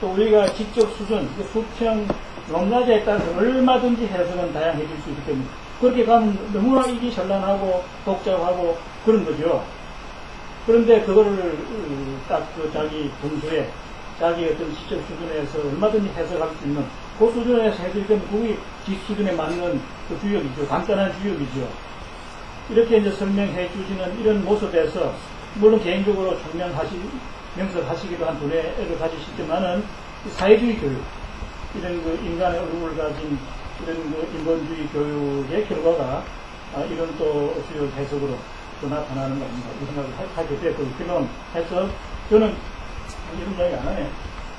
또 우리가 지적 수준, 수평, 높낮이에 따라서 얼마든지 해석은 다양해질 수 있기 때문에 그렇게 가면 너무나 이기 전란하고 복잡하고 그런 거죠. 그런데 그거를 딱 그 자기 분수에 자기 어떤 시적 수준에서 얼마든지 해석할 수 있는 그 수준에서 해석이 되면 그게 지 수준에 맞는 그 주역이죠. 간단한 주역이죠. 이렇게 이제 설명해 주시는 이런 모습에서 물론 개인적으로 명석하시기도 한 두뇌를 가지시지만은 사회주의 교육 이런 그 인간의 얼굴을 가진 이런 그 인본주의 교육의 결과가 이런 또 주요 해석으로 또 나타나는 겁니다. 이 생각을 하게 됐고 그놈해서 저는 이런 이야기 안 하네.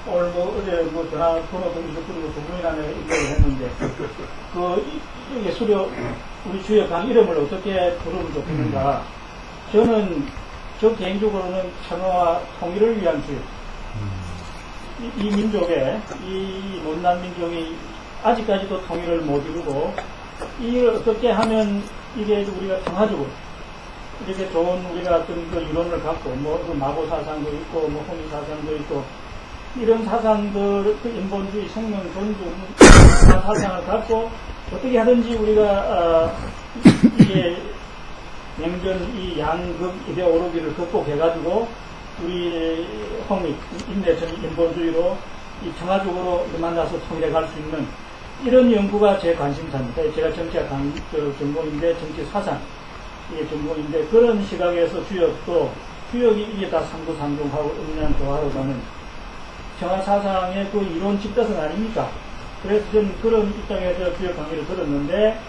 오늘 어제 전화번호도 이렇고 두 분이나 이야기를 했는데 이게 수료 우리 주역한 이름을 어떻게 부르면 좋겠는가. 저 개인적으로는 평화와 통일을 위한 주역. 이 민족의, 이 못난 민족이 아직까지도 통일을 못 이루고, 이걸 어떻게 하면 이게 우리가 평화적으로, 이렇게 좋은 우리가 어떤 그 이론을 갖고, 그 마고 사상도 있고, 홍익 사상도 있고, 이런 사상들, 그 인본주의, 생명, 존중, 사상을 갖고, 어떻게 하든지 우리가, 이게, 냉전 이 양극 이데올로기를 극복해가지고 우리 홍익 인내적 인본주의로 이 평화적으로 만나서 통일해 갈 수 있는 이런 연구가 제 관심사입니다. 제가 정치학 전공인데 정치 사상 이게 전공인데 그런 시각에서 주역이 이게 다 상부상중하고 음양 조화로 가는 평화 사상의 그 이론 집다성 아닙니까? 그래서 저는 그런 입장에서 주역 강의를 들었는데.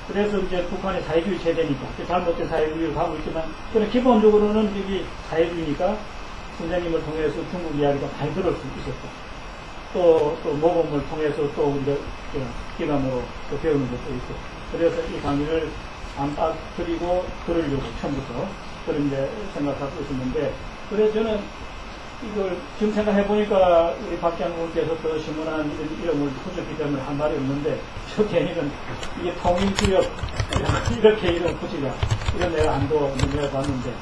그래서 이제 북한의 사회주의 체제니까, 잘못된 사회주의를 가고 있지만, 그런 기본적으로는 이게 사회주의니까, 선생님을 통해서 중국 이야기가 많이 들을 수 있었고, 또 모범을 통해서 또 우리가 기감으로 또 배우는 것도 있고, 그래서 이 강의를 안 빠뜨리고 들으려고 처음부터 그런 이제 생각하고 있었는데, 그래서 저는 이걸 지금 생각해보니까 우리 박 장군께서 더 시문한 이름을 붙였기 때문에 한 말이 없는데, 저 개인은 이게 통일주역, 이렇게 이름 붙이자. 이런 내가 안도 내가 봤는데,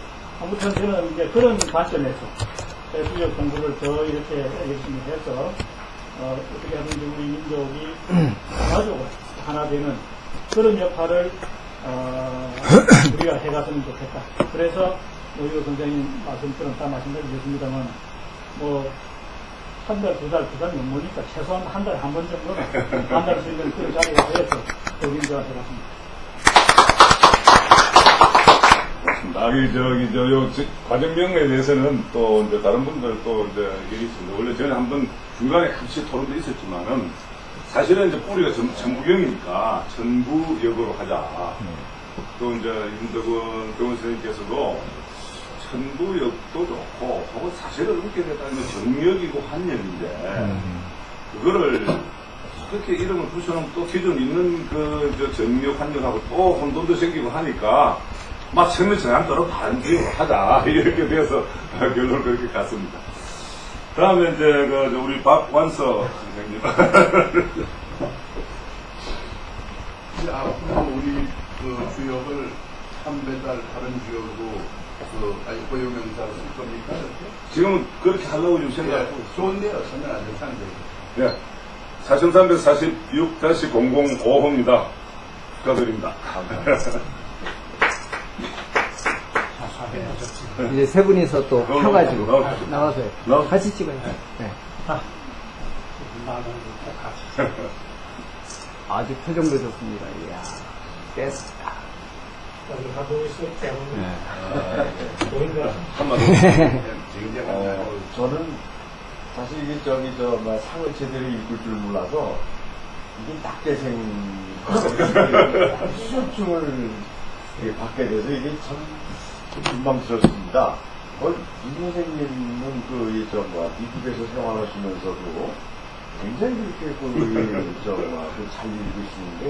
아무튼 저는 이제 그런 관점에서 주역 공부를 더 이렇게 열심히 해서, 어떻게 하든지 우리 민족이 평화적으로 하나 되는 그런 역할을, 우리가 해갔으면 좋겠다. 그래서, 노희호 선생님 말씀처럼 다 말씀드리겠습니다만, 한 달, 두 달 못 모니까 최소한 한 달에 한 번 정도는 만날 수 있는 그런 자리에 대해서 여긴자 해봤습니다. 과정명에 대해서는 또 이제 다른 분들 또 이제 얘기 있습니다. 원래 전에 한번 중간에 같이 토론도 있었지만은 사실은 이제 뿌리가 전부경이니까 전부역으로 하자. 또 이제 윤덕원 선생님께서도 천부역도 좋고, 혹은 사실은 그렇게 됐다면 정역이고 한역인데, 그거를 그렇게 이름을 붙여놓으면 또 기존 있는 정역, 한역하고 또 혼돈도 생기고 하니까, 막 처음에 저냥 따로 다른 지역으로 하자. 이렇게 돼서 결론을 그렇게 갔습니다. 다음에 이제 우리 박완서 선생님. 이제 앞으로 우리 주역을 참배달 다른 지역으로 고유명사로 쓸 겁니까? 이렇게? 지금은 그렇게 하려고 좀 생각하고 있습니다. 좋은데요, 저는 아주 상대적으로. 네. 4346-0055입니다. 축하드립니다. 이제 세 분이서 또 펴가지고 나와서요. 같이 찍어요. 네. 아주 표정도 좋습니다. 이야, 뺐다. 하고 있을 때문에. 저는 사실 이게 상을 제대로 읽을 줄 몰라서 이게 낙대생 수술증을 받게 돼서 이게 참 민망스럽습니다. 이 선생님은 미국에서 생활하시면서도 굉장히 그렇게 잘 읽으시는데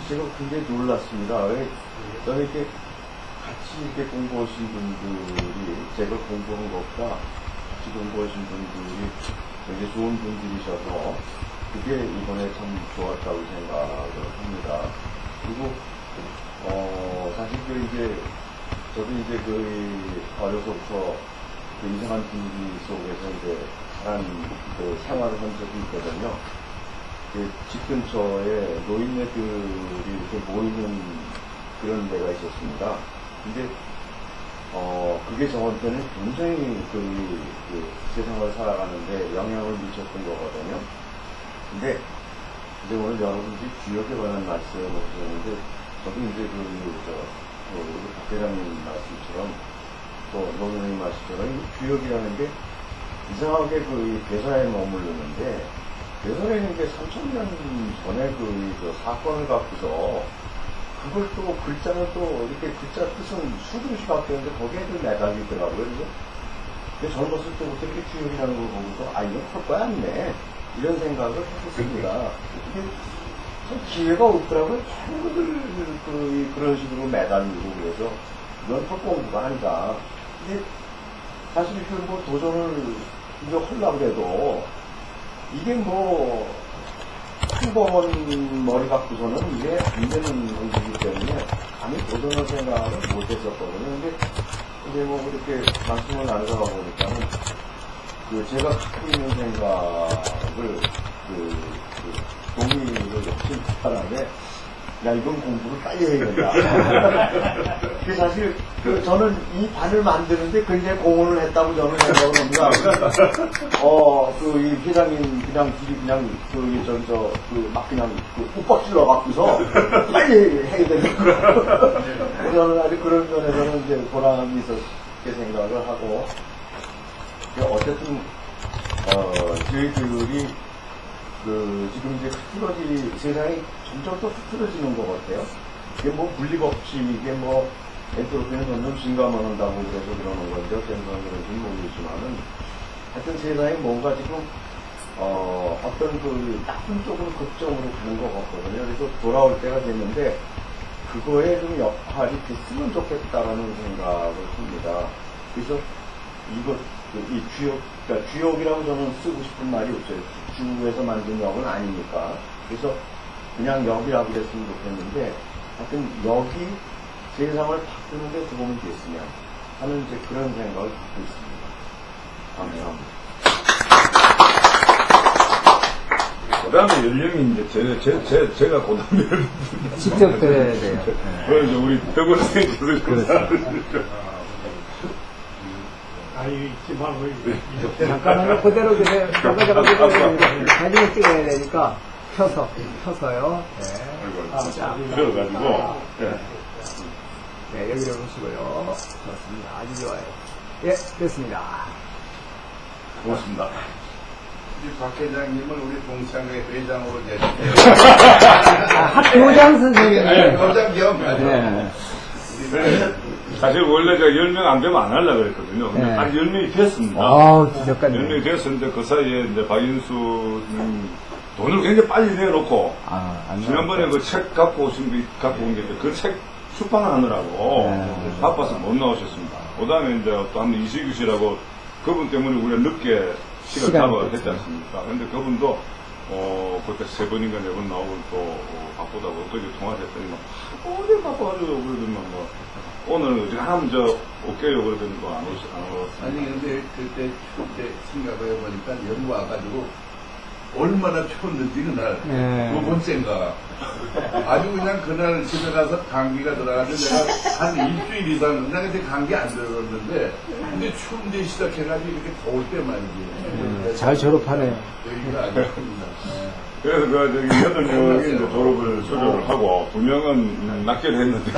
제가 굉장히 놀랐습니다. 이렇게 같이 이렇게 공부하신 분들이 제가 공부한 것보다 같이 공부하신 분들이 굉장히 좋은 분들이셔서 그게 이번에 참 좋았다고 생각을 합니다. 그리고 사실 저도 어려서부터 이상한 분위기 속에서 자란 생활을 한 적이 있거든요. 집 근처에 노인네들이 이렇게 모이는 그런 데가 있었습니다. 근데 그게 저한테는 굉장히 그 세상을 살아가는데 영향을 미쳤던 거거든요. 근데 이제 오늘 여러분들이 주역에 관한 말씀을 하셨는데, 저도 이제 우리 박 회장님 말씀처럼, 또 노 선생님 말씀처럼, 이 주역이라는 게 이상하게 그 대사에 머무르는데, 대사라는 게 3,000년 전에 그 사건을 갖고서, 그걸 또 글자는 또 이렇게 글자 뜻은 수두시 바뀌었는데 거기에 좀 매달리 있더라고요. 그래서 젊었을 때부터 이렇게 주역이라는 걸 보고서, 이건 할 거야, 안 돼. 이런 생각을 했었습니다. 근데 참 기회가 없더라고요. 친구들 그런 식으로 매달리고 그래서 이건 할 공부가 아니다. 근데 사실 그 뭐 도전을 이제 하려고 해도 이게 뭐 평범한 머리 갖고서는 이게 안 되는 일이기 때문에 감히 도전을 생각을 못 했었거든요. 근데 뭐 그렇게 말씀을 나누다 보니까는 제가 갖고 있는 생각을 동의를 욕심 하는데, 야, 이건 공부를 빨리 해야겠다. 그게 사실, 저는 이 반을 만드는데 굉장히 공헌을 했다고 저는 생각을 합니다. 이 회장님, 그냥 막 그냥, 욱박질러 갖고서 빨리 해야 되겠다. 저는 아주 그런 면에서는 이제 보람이 있었게 생각을 하고, 어쨌든, 저희들이, 지금 이제 세상이 점점 더 흐트러지는 것 같아요. 이게 뭐 물리법칙, 이게 뭐, 엔트로피는 점점 증가만 한다고 그래서 그러는 건지, 어떤 그런지 모르겠지만은, 하여튼 세상에 뭔가 지금, 어떤 나쁜 쪽으로 극적으로 가는 것 같거든요. 그래서 돌아올 때가 됐는데, 그거에 좀 역할이 됐으면 좋겠다라는 생각을 합니다. 그래서 이 그러니까 주역이라고 저는 쓰고 싶은 말이 없어요. 주에서 만든 역은 아니니까. 그래서 그냥 역이라고 그랬으면 좋겠는데, 하여튼 역이 세상을 바꾸는 데 도움이 됐으면 하는 이제 그런 생각을 갖고 있습니다. 감사합니다. 그 다음에 연령이 제가 그 다음에. 직접 들어야 돼요. 그래서 우리 덕원 선생님께서. 잊지 말고. 잠깐만요. 그대로 그대로. 사진을 찍어야 되니까 펴서요. 네. 들어가지고. 네, 여기로 오시고요. 좋습니다. 아주 좋아요. 예, 됐습니다. 고맙습니다. 우리 박 회장님을 우리 동창회 회장으로 내주세요. 학교장 선생님. 네, 도장 기억 가죠. 네. 사실 원래 제가 10명 안 되면 안 하려고 그랬거든요. 근데 네. 딱 10명이 됐습니다. 기적같네. 10명이 됐었는데 그 사이에 이제 박인수 돈을 굉장히 빨리 내놓고 지난번에 그 책 갖고 온 게 그 책 출판하느라고 바빠서 못 나오셨습니다. 그 다음에 이제 또 한 번 이시규 씨라고 그분 때문에 우리가 늦게 시간 잡아 했지 않습니까? 근데 그분도 그때 3번인가 4번 나오고 또 바쁘다고 어떻게 통화했더니 어디 바빠가지고 그러더니 오늘 어디 하면 올게요 그러더니 안 오셨어요. 아니 근데 그때 추울 때 생각해 보니까 연구 와가지고 얼마나 추웠는지 그날 두 번째인가 아주 그냥 그날 집에 가서 감기가 들어가지고 내가 한 일주일 이상 나 그때 감기 안 들었는데 근데 추운데 시작해가지고 이렇게 더울 때 말이지. 잘 졸업하네요. 여기가 아주 큽니다. 그래서 그 8명이 이제 졸업을 수료를 하고 2명은 낚여를 했는데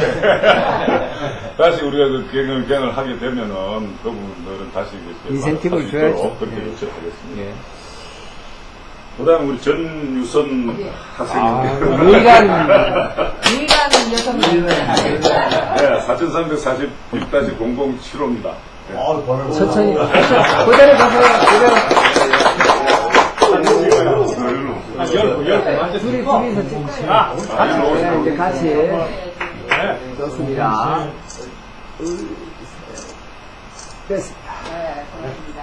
다시 우리가 그 경을 하게 되면은 그분들은 다시 인센티브를 줘야죠. 그렇게 요청하겠습니다. 예. 그 다음에 우리 전유선 학생인데. 유일한 여성입니다. 네, 4346-0075입니다. 천천히. 그대로 가세요. 둘이서 찍어요. 네, 이제 같이. 좋습니다. 됐습니다. 네, 고맙습니다.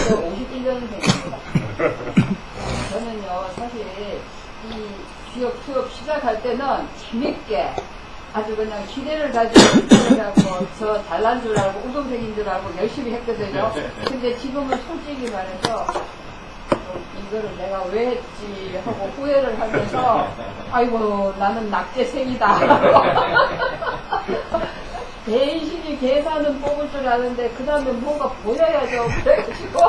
51년생입니다. 저는요, 사실 이 취업 시작할 때는 재밌게 아주 그냥 기대를 가지고 그래갖고 저 잘난 줄 알고 우동생인 줄 알고 열심히 했거든요. 근데 지금은 솔직히 말해서 이거를 내가 왜 했지 하고 후회를 하면서 아이고 나는 낙제생이다. 대신이 계산은 뽑을 줄 아는데 그 다음에 뭔가 보여야죠. 그래가지고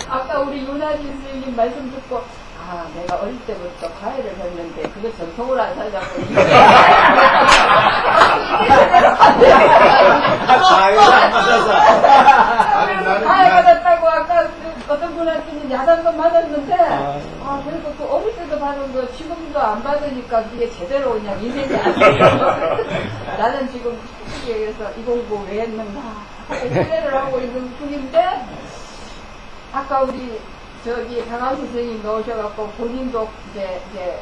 아까 우리 윤아진 선생님 말씀 듣고 아 내가 어릴 때부터 과외를 했는데 그거 전통을 안 살자고 과외 받았다고 아까 어떤 분한테는 야단도 맞았는데 아 그래도 그 어릴 때도 받은 거 지금도 안 받으니까 이게 제대로 그냥 인생이 아니에요. 나는 지금 여기서 이 공부 왜 했는가 하고 후회를 하고 있는 중인데 아까 우리 저기 강한 선생님 넣으셔갖고 본인도 이제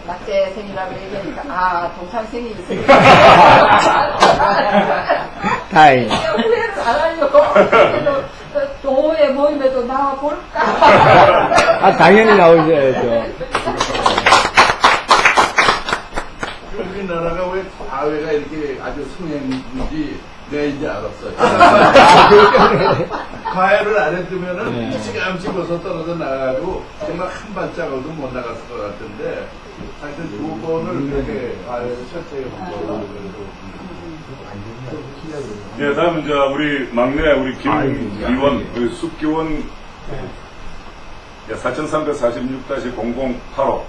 낙제생이라고 얘기하니까 아 동창생이 있으니까 다행히. 후회를 안 하려고 그래서 동호회 모임에도 나와볼까 아, 당연히 나오셔야죠. 우리나라가 왜 과외가 이렇게 아주 성행인지 내가 이제 알았어요. 과외를 안 했으면은 일찌감치 벌써 떨어져 나가고 정말 한 발짝으로도 못 나갔을 것 같은데 하여튼 두 번을 그렇게 과외를 철저히 한 거로 예, 다음 이제 우리 막내 우리 김기원 그 숙기원 4346-0085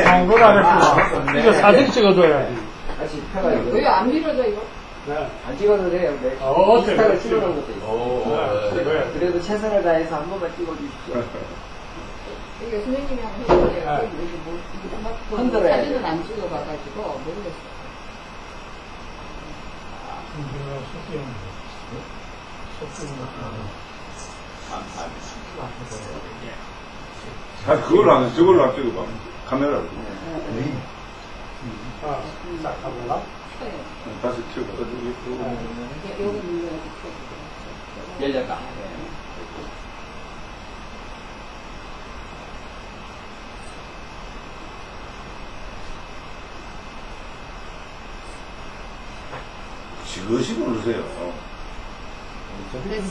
광고를 안 했구나. 이거 사진 찍어줘야 돼. 같이 펴가지고. 왜 안 밀어져 이거? 안 찍어도 돼요. 네. 인스타를 찍어놓은 것도 있어요. 그래도 최선을 다해서 한 번만 찍어주십시오. 이게 선생님이 한번 해보세요. 여기 뭐 흔들어야 사진은 돼. 안 찍어봐가지고 모르겠어. 아, 그걸 안 해. 저걸로 안 찍어봐. 카메라로. 딱 하거나. 다시 찍어. 열렸다. 지그시 누르세요.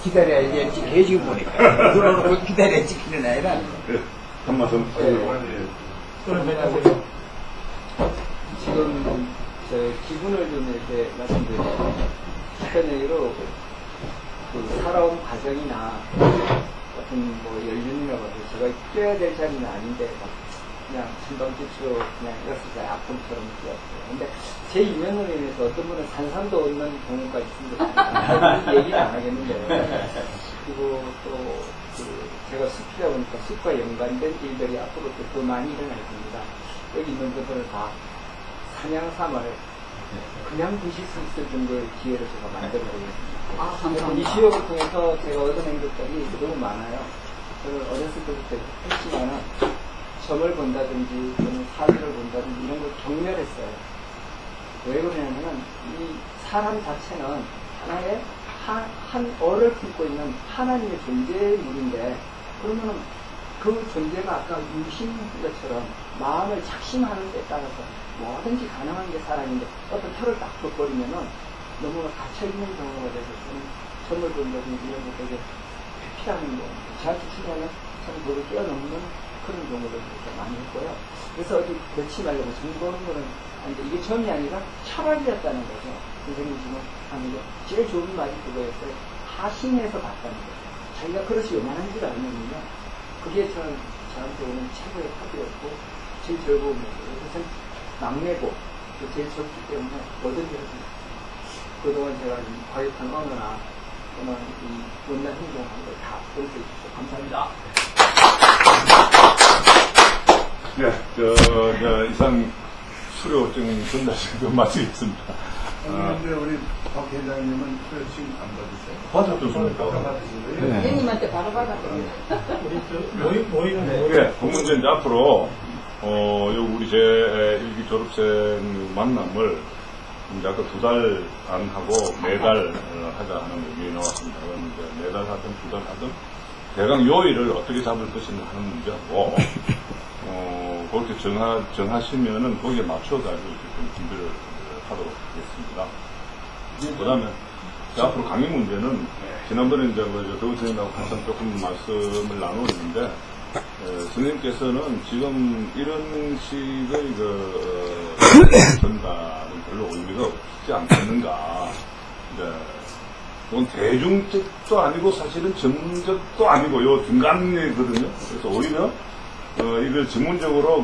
기다려야지. 계시고 보니까. 눌러놓고 기다려야 찍히는 아이라. 한 말씀 지금 저 기분을 좀 이렇게 말씀드리면 기편회의로 그 살아온 과정이나 어떤 뭐 연륜이라고 해서 제가 뛰어야 될 자리는 아닌데 그냥 신방집수로 그냥 이었을 아픔처럼 뛰었어요. 근데 제 인연으로 인해서 어떤 분은 산산도 없는 경우가 있습니다. 얘기는 안 하겠는데 그리고 또 제가 숲이다 보니까 숲과 연관된 일들이 앞으로 더 많이 일어날 겁니다. 여기 있는 분들을 다 사냥 삼아를 그냥 드실 수 있을 정도의 기회를 제가 만들어 보겠습니다. 아, 감사합니다. 이 지역을 통해서 제가 얻어낸 것들이 너무 많아요. 저는 어렸을 때부터 했지만은 점을 본다든지 또는 사회를 본다든지 이런 걸 경멸했어요. 왜 그러냐면은 이 사람 자체는 하나의 한 얼을 품고 있는 하나님의 존재물인데 그러면은 그 존재가 아까 유신 것처럼 마음을 작심하는 데에 따라서 뭐든지 가능한 게 사람인데 어떤 털을 딱 벗버리면은 너무 갇혀있는 경우가 돼서 점을 본다든지 이런 거 되게 회피하는 거 저한테 치면은 참 그걸 뛰어넘는 그런 경우를 많이 했고요. 그래서 어디 놓지 말라고 점 보는 거는 아닌데 이게 점이 아니라 철학이었다는 거죠. 선생님 지금 하는 게 제일 좋은 말이 그거였어요. 하신에서 봤다는 거죠. 자기가 그릇이 요만한 줄 알면요. 그게 저한테 오는 최고의 답이었고 제일 즐거움이었어요. 그래서 막내고 제일 젊기 때문에 뭐든지 했습니다. 그동안 제가 과격한 언어나 또는 이 못난 행동한 걸 다 용서해 주셔서 감사합니다. 네, 이상 수료증 전달식을 마치겠습니다. 근데 우리 박 회장님은 수료증 안 받으세요? 받았습니까? 받으시고요. 선생님한테 바로 받았어요. 우리 모이는 네, 그러면 이제 앞으로, 우리 제 1기 졸업생 만남을 이제 아까 2달 안 하고 매달 하자 하는 의견이 나왔습니다. 그럼 이제 매달 하든 2달 하든 대강 요일을 어떻게 잡을 것인가 하는 문제고, 그렇게 정하시면은 거기에 맞춰가지고 이렇게 좀 준비를 하도록 하겠습니다. 그 다음에 앞으로 강의 문제는 지난번에 이제 도훈 선생님하고 한참 조금 말씀을 나누었는데, 선생님께서는 지금 이런 식의 전달은 별로 의미가 없지 않겠는가. 이제 이건 대중적도 아니고 사실은 전문적도 아니고 요 중간이거든요. 그래서 오히려 이걸 전문적으로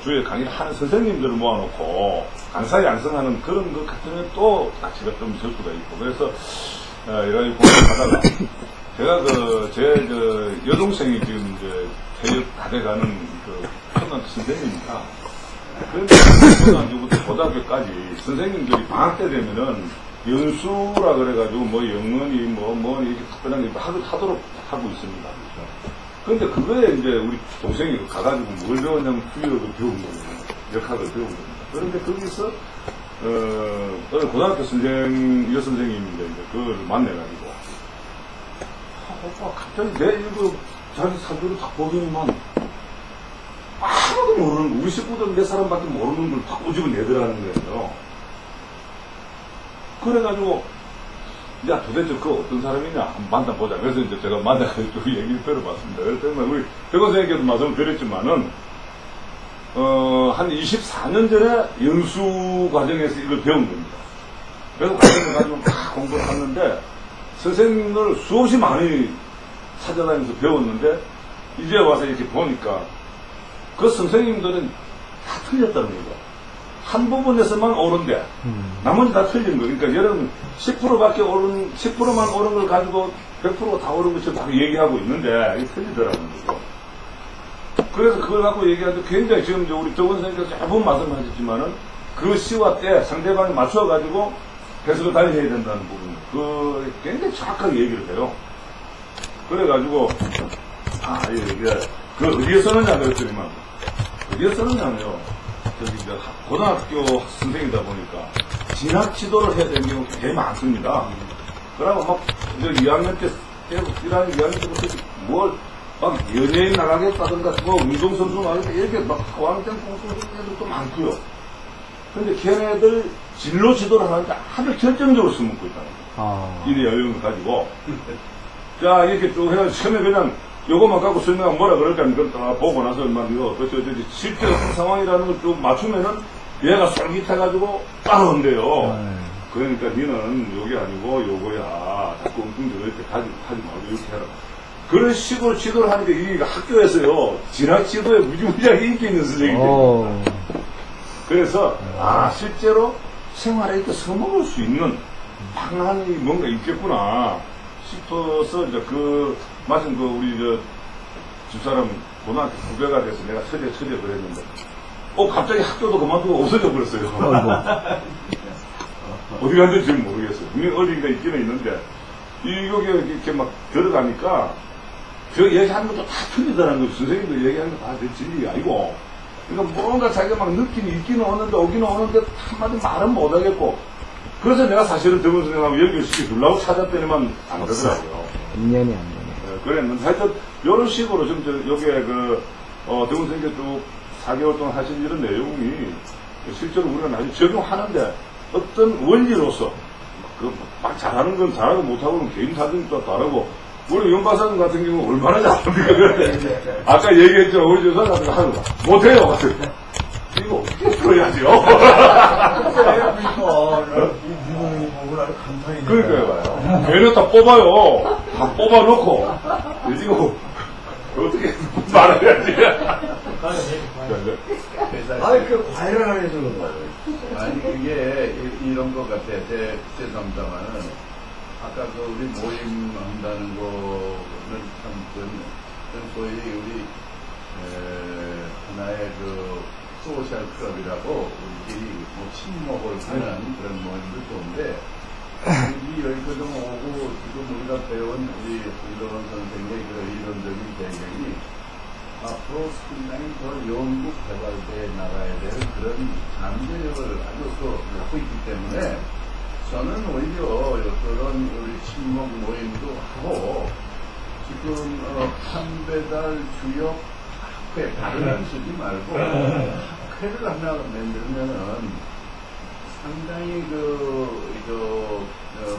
주에 강의를 하는 선생님들을 모아놓고 강사 양성하는 그런 것 같으면 또 가치가 좀 있을 수가 있고 그래서 여러 가지 공부하다가 제가 제 여동생이 지금 이제 퇴역 다 돼가는 초등학교 선생님입니다. 그런데 초등학교부터 고등학교까지 선생님들이 방학 때 되면은 연수라 그래가지고 뭐 영문이 뭐 이렇게 특별한 게 하도록 하고 있습니다. 그런데 그거에 이제 우리 동생이 가가지고 뭘 배웠냐면 투여를 배운 겁니다. 역학을 배운 겁니다. 그런데 거기서 어느 고등학교 여선생님인데 이제 그걸 만나가지고 오빠 갑자기 내 이거 자기 사주를 딱 보더니만 아무도 모르는 거 우리 식구들 몇 사람밖에 모르는 걸 다 꼬집어 내더라는 거예요. 그래가지고 야 도대체 그 어떤 사람이냐 한번 만나보자. 그래서 이제 제가 만나가지고 얘기를 들어봤습니다. 그래서 우리 대건선생님께도 말씀을 드렸지만은 한 24년 전에 연수 과정에서 이걸 배운 겁니다. 그래서 과정을 가지고 막 공부를 했는데 선생님을 수없이 많이 찾아다니면서 배웠는데 이제 와서 이렇게 보니까 그 선생님들은 다 틀렸다는 거죠. 한 부분에서만 옳은데 나머지 다 틀린 거. 그러니까 여러분 10%만 옳은 걸 가지고 100%가 다 옳은 것처럼 막 얘기하고 있는데 이게 틀리더라고요. 그래서 그걸 갖고 얘기하는데 굉장히 지금 우리 정원 선생님께서 짧은 말씀하셨지만은 그 시와 때 상대방에 맞춰가지고 해석을 달리 해야 된다는 부분. 그 굉장히 정확하게 얘기를 해요. 그래가지고 이게 그 어디에 쓰느냐 그랬더니만 어디에 쓰느냐면요. 저기 이제 고등학교 선생이다 보니까 진학 지도를 해야 되는 경우가 되게 많습니다. 그러고 막 이제 2학년 때 1학년, 2학년 때부터 막 연예인 나가겠다든가 뭐 운동선수 나가겠다 이렇게 막 고학년 공부하는 애들도 많고요. 근데 걔네들 진로 지도를 하는데 아주 결정적으로 써먹고 있다는 거예요. 이 내용을 가지고 자 이렇게 쭉 해가지고 처음에 그냥 요것만 갖고 설명하면 뭐라 그럴까 이걸 다 보고 나서 이거 어쩌지 실제 상황이라는 걸 좀 맞추면은 얘가 솔깃해가지고 따라온대요. 그러니까 니는 요게 아니고 요거야. 자꾸 엉뚱 이렇게 하지 말고 이렇게 해라. 그런 식으로 지도를 하니까 이 학교에서요 진학 지도에 무지무지하게 인기 있는 선생님들입니다. 그래서 실제로 생활에 이렇게 써먹을 수 있는 방안이 뭔가 있겠구나 싶어서 이제 마침 우리 집사람 고등학교 후배가 돼서 내가 처제 그랬는데 갑자기 학교도 그만두고 없어져 버렸어요. 어디 갔는지 지금 모르겠어요. 분명히 어딘가 있기는 있는데 이게 이렇게 막 들어가니까 저 얘기하는 것도 다 틀리더라는 거죠. 선생님들 얘기하는 거 다 진리가 아니고 그러니까 뭔가 자기가 막 느낌이 있기는 오는데 오기는 오는데 한마디 말은 못하겠고 그래서 내가 사실은 대본 선생님하고 연결시켜주려고 찾았더니만 안 되더라고요. 인연이 안 되네. 그랬는데 하여튼 이런 식으로 좀 여기에 대본 선생님께 쭉 4개월 동안 하신 이런 내용이 실제로 우리가 나중에 적용하는데 어떤 원리로서 막 잘하는 건 잘하고 못하고는 개인 사정이 또 다르고 우리 연박사님 같은 경우는 얼마나 잘합니까? 아까 얘기했죠. 우리 여사님 하는 거 못해요. 이거 어떻게 풀어야지요? 그러니까요. 봐요. 걔는 다 뽑아요. 다 뽑아놓고 이거 어떻게 말해야지? 과외를 안 해서 그런 거예요. 아니 그게 이런 것 같아. 죄송합니다만은 아까 우리 모임 한다는 거는 참 소위 우리 하나의 소셜 클럽이라고 우리끼리 친목을 하는 그런 모임도 좋은데 여기까지 오고 지금 우리가 배운 우리 이동원 선생의 이론적인 배경이 앞으로 상당히 더 연구 개발돼 나가야 될 그런 잠재력을 아주 갖고 있기 때문에 저는 오히려 그런 우리 친목 모임도 하고 지금 판배달 주역 학회 다른 쓰지 말고 학회를 하나 만들면은 상당히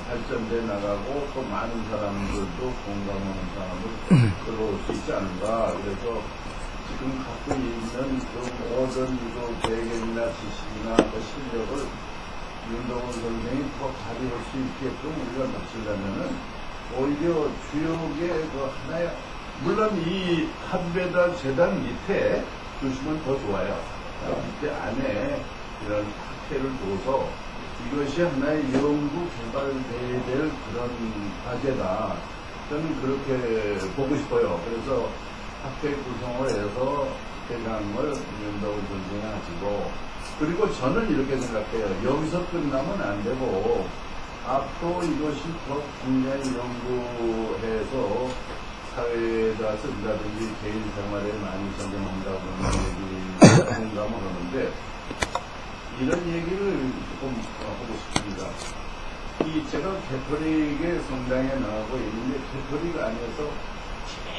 발전돼 나가고 또 많은 사람들도 공감하는 사람을 들어올 수 있지 않은가. 그래서 지금 갖고 있는 모든 배경이나 지식이나 실력을 윤동원 선생이 더 발휘할 수 있게끔 우리가 맞추려면은 오히려 주역의 그 하나의, 물론 이 한배단 재단 밑에 두시면 더 좋아요. 밑에 안에 이런 학회를 둬서 이것이 하나의 연구 개발돼야 될 그런 과제다. 저는 그렇게 보고 싶어요. 그래서 학회 구성을 해서 대강을 윤동원 선생이 하시고, 그리고 저는 이렇게 생각해요. 여기서 끝나면 안 되고 앞으로 이것이 더 굉장히 연구해서 사회에다 쓴다든지 개인 생활에 많이 적용한다고 하는 얘기 공감을 하는데, 이런 얘기를 조금 하고 싶습니다. 이 제가 캐톨릭의 성당에 나가고 있는데, 캐톨릭 안에서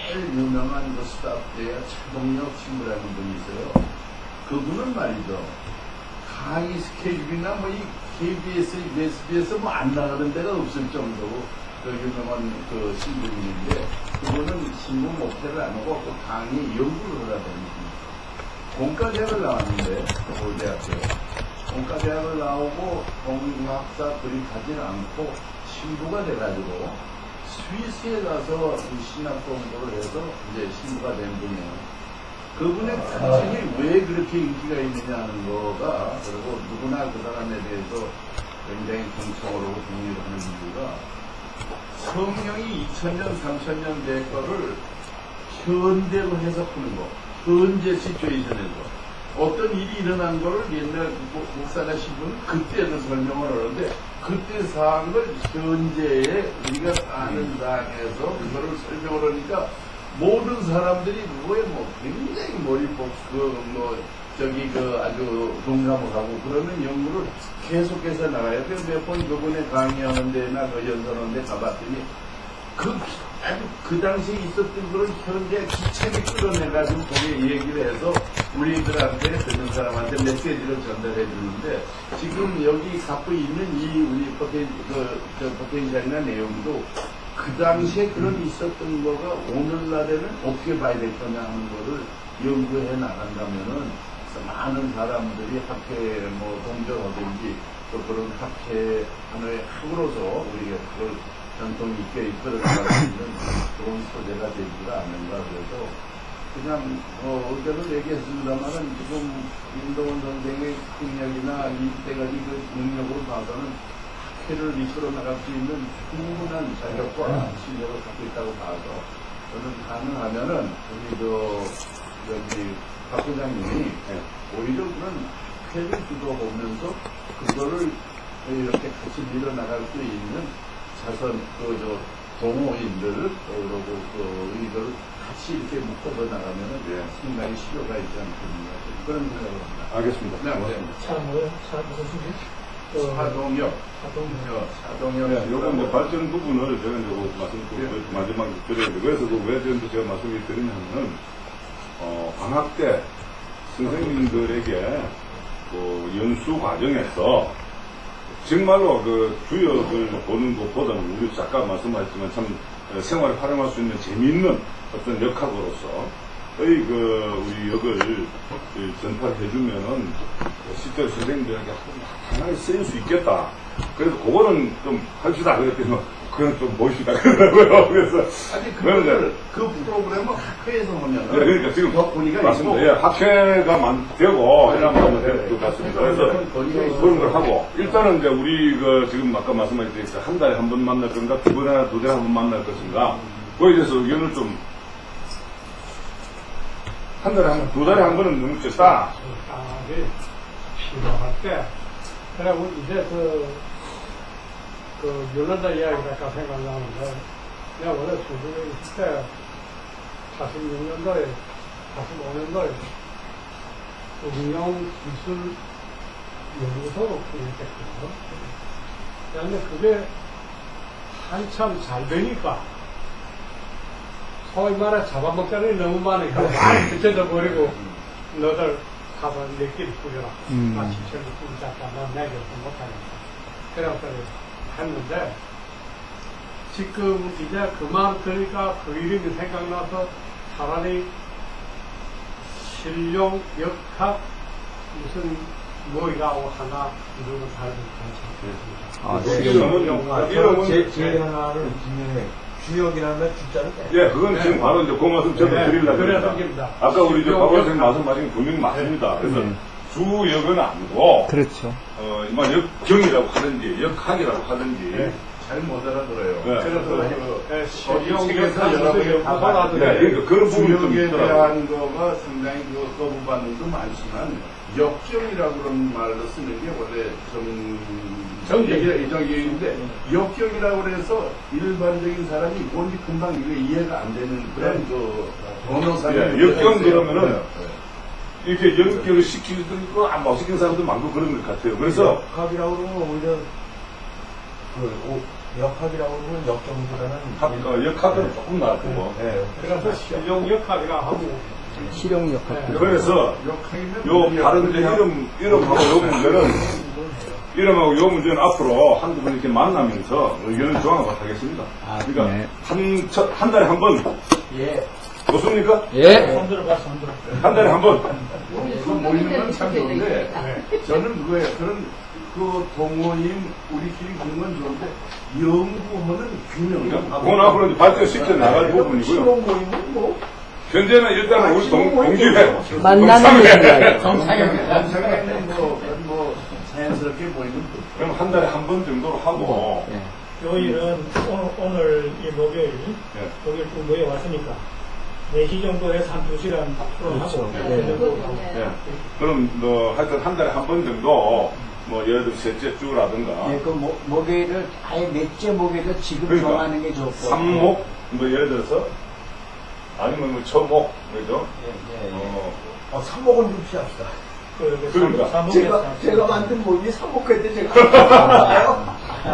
제일 유명한 그 스타프야 차동혁 친구라는 분이 있어요. 그분은 말이죠, 강의 스케줄이나 뭐 이 KBS, SBS 뭐 안 나가는 데가 없을 정도로 그 유명한 그 신부님인데, 그분은 신부 목회를 안 하고 또 강의 연구를 하다 보니까 공과대학을 나왔는데, 서울대학교 공과대학을 나오고 공학사 그리 가지는 않고 신부가 돼가지고 스위스에 가서 신학 공부를 해서 이제 신부가 된 분이에요. 그분의 특징이 왜 그렇게 인기가 있느냐 하는 거가, 그리고 누구나 그 사람에 대해서 굉장히 경청을 하고 동의를 하는 이유가, 성령이 2000년, 3000년 된 거를 현대로 해석하는 거, 현재 시츄에이션에서 어떤 일이 일어난 거를 옛날 목사나 신부는 그때를 설명을 하는데, 그때 사항을 현재에 우리가 사는 상황에서 그거를 설명을 하니까 모든 사람들이 그거에 뭐 굉장히 아주 동감을 하고 그러는 연구를 계속해서 나가요. 그래서 몇 번 그분의 강의하는 데나 그 연설하는 데 가봤더니 그 당시에 있었던 그런 현재 기체를 끌어내가지고 거기에 얘기를 해서 우리들한테 듣는 사람한테 메시지를 전달해 주는데, 지금 여기 갖고 있는 이 우리 포텐셜이나 내용도 그 당시에 그런 있었던 거가 오늘날에는 어떻게 봐야 될 거냐 하는 거를 연구해 나간다면은 많은 사람들이 학회 동정하든지 또 그런 학회 하나의 학으로서 우리가 그걸 전통 있게 이끌어 나갈 수 있는 좋은 소재가 되지가 않는가. 그래서 그냥 의견을 얘기했습니다만은 지금 윤동원 선생의 능력이나 이때까지 그 능력으로 봐서는 학회를 이끌어 나갈 수 있는 충분한 자격과 실력을 갖고 있다고 봐서, 저는 가능하면은 여기 박 회장님이 오히려 그런 학회를 주도하면서 그거를 이렇게 같이 밀어나갈 수 있는 자선 동호인들 그러고 이걸 같이 이렇게 묶어서 나가면은 상당히 실효가 있지 않겠는가, 그런 생각을 합니다. 알겠습니다. 네. 차 무슨 소리? 차동혁. 네, 요건 이제 발전 부분을 제가 이제 말씀 마지막에 드렸는데, 그래서 왜 제가 말씀을 드리냐면은, 방학 때 선생님들에게 연수 과정에서 정말로 그 주역을 보는 것보다는 우리 아까 말씀하셨지만 참 생활에 활용할 수 있는 재미있는 어떤 역학으로서 우리 역을 전파해주면은 실제로 선생님들에게 하나에 쓰일 수 있겠다. 그래서 그거는 좀 합시다. 그랬더니 그건 좀 멋있다. 그러더라고요. 그래서. 아니, 그 프로그램은 학회에서 하면. 네, 그러니까 지금. 보니까 맞습니다. 예, 학회가 되고, 이러면 될 것 같습니다. 그래서 그런 걸 하고, 일단은 이제 우리 지금 아까 말씀하셨듯이 한 달에 한 번 만날 건가, 두 달에 한 번 만날 것인가, 거기에 대해서 의견을 좀, 한 달에 한 번, 두 달에 한 번은 너무 쨌다. 필요할 때. 그리고 이제 연락자 이야기가 아까 생각나는데, 내가 원래 수준에 있을 때 46년도에 45년도에 응용기술 연구소로 구입했거든요. 그런데 그게 한참 잘 되니까 소위 말해 잡아먹자니 너무 많으니까 많이 붙여져 버리고 너들 가서 내끼리 뿌려라. 나 지체를 뿌리자까 넌 내게 못하겠다. 그래서 했는데, 지금 이제 그만 그러니까 그 이름이 생각나서 차라리 실용 역학 무슨 뭐이라고 하나 이런 거 잘 괜찮습니다. 이름은 제 하나를 진행해. 주역이라면 주자를 빼. 예, 그건 지금 바로 이제 그 말씀 저도 드리려고 그래서 합니다. 아까 우리 박 원장님 말씀하신 게 분명히 맞습니다. 그래서 주역은 아니고, 그렇죠. 이만 역경이라고 하든지, 역학이라고 하든지, 잘 못 알아들어요. 네. 그래서 시역에서 여러분이 다 받아들여요. 그러니까 그런 부분이 좀 주역에 있더라고요. 대한 거가 상당히 거부받는 도 많지만 역경이라고 그런 말로 쓰는 게 원래 정얘기인데 역경이라고 해서 일반적인 사람이 뭔지 금방 이게 이해가 안 되는 그런 그 언어상의 역경 그러면은 이렇게 연결을 시키는 거 안 시키는 사람도 많고 그런 것 같아요. 그래서 역학이라고 그러면 오히려 역학이라고 그러면 역경보다는 역학은 조금 나쁘고. 네. 그래서 실용 역할이라 하고 실용 역할. 그래서 요 다른 이제 이름하고 요 문제는 이름하고 요 문제는 앞으로 한두 번 이렇게 만나면서 의견을 조합하도록 하겠습니다. 그러니까 네. 한 달에 한 번. 예. 좋습니까? 예. 손들어 봐, 손들어. 한 달에 한 번. 그 모이는 건 참 좋은데 저는 그거예요. 그런 그 동호인 우리끼리 그런 건 좋은데 연구하는 균형. 그건 앞으로 이제 발전시켜 나갈 부분이고요. 현재는 일단은 우리 동기회 만나는 얘기야. 정상에는 뭐 자연스럽게 모이는 그럼 한 달에 한 번 정도로 하고 요일은 오늘 이 목요일 쭉 모여왔으니까 4시 정도에서 한 2시간 토론하고 그럼 뭐 하여튼 한 달에 한 번 정도 뭐 예를 들어 셋째 주라든가 예, 그 목요일을 아예 넷째 목요일을 지금 그러니까 정하는 게 좋고. 삼목 뭐 예를 들어서 아니면 뭐 초목 그죠? 삼목은 좀 피합시다. 그러니까 제가 만든 목이 삼목회 때 제가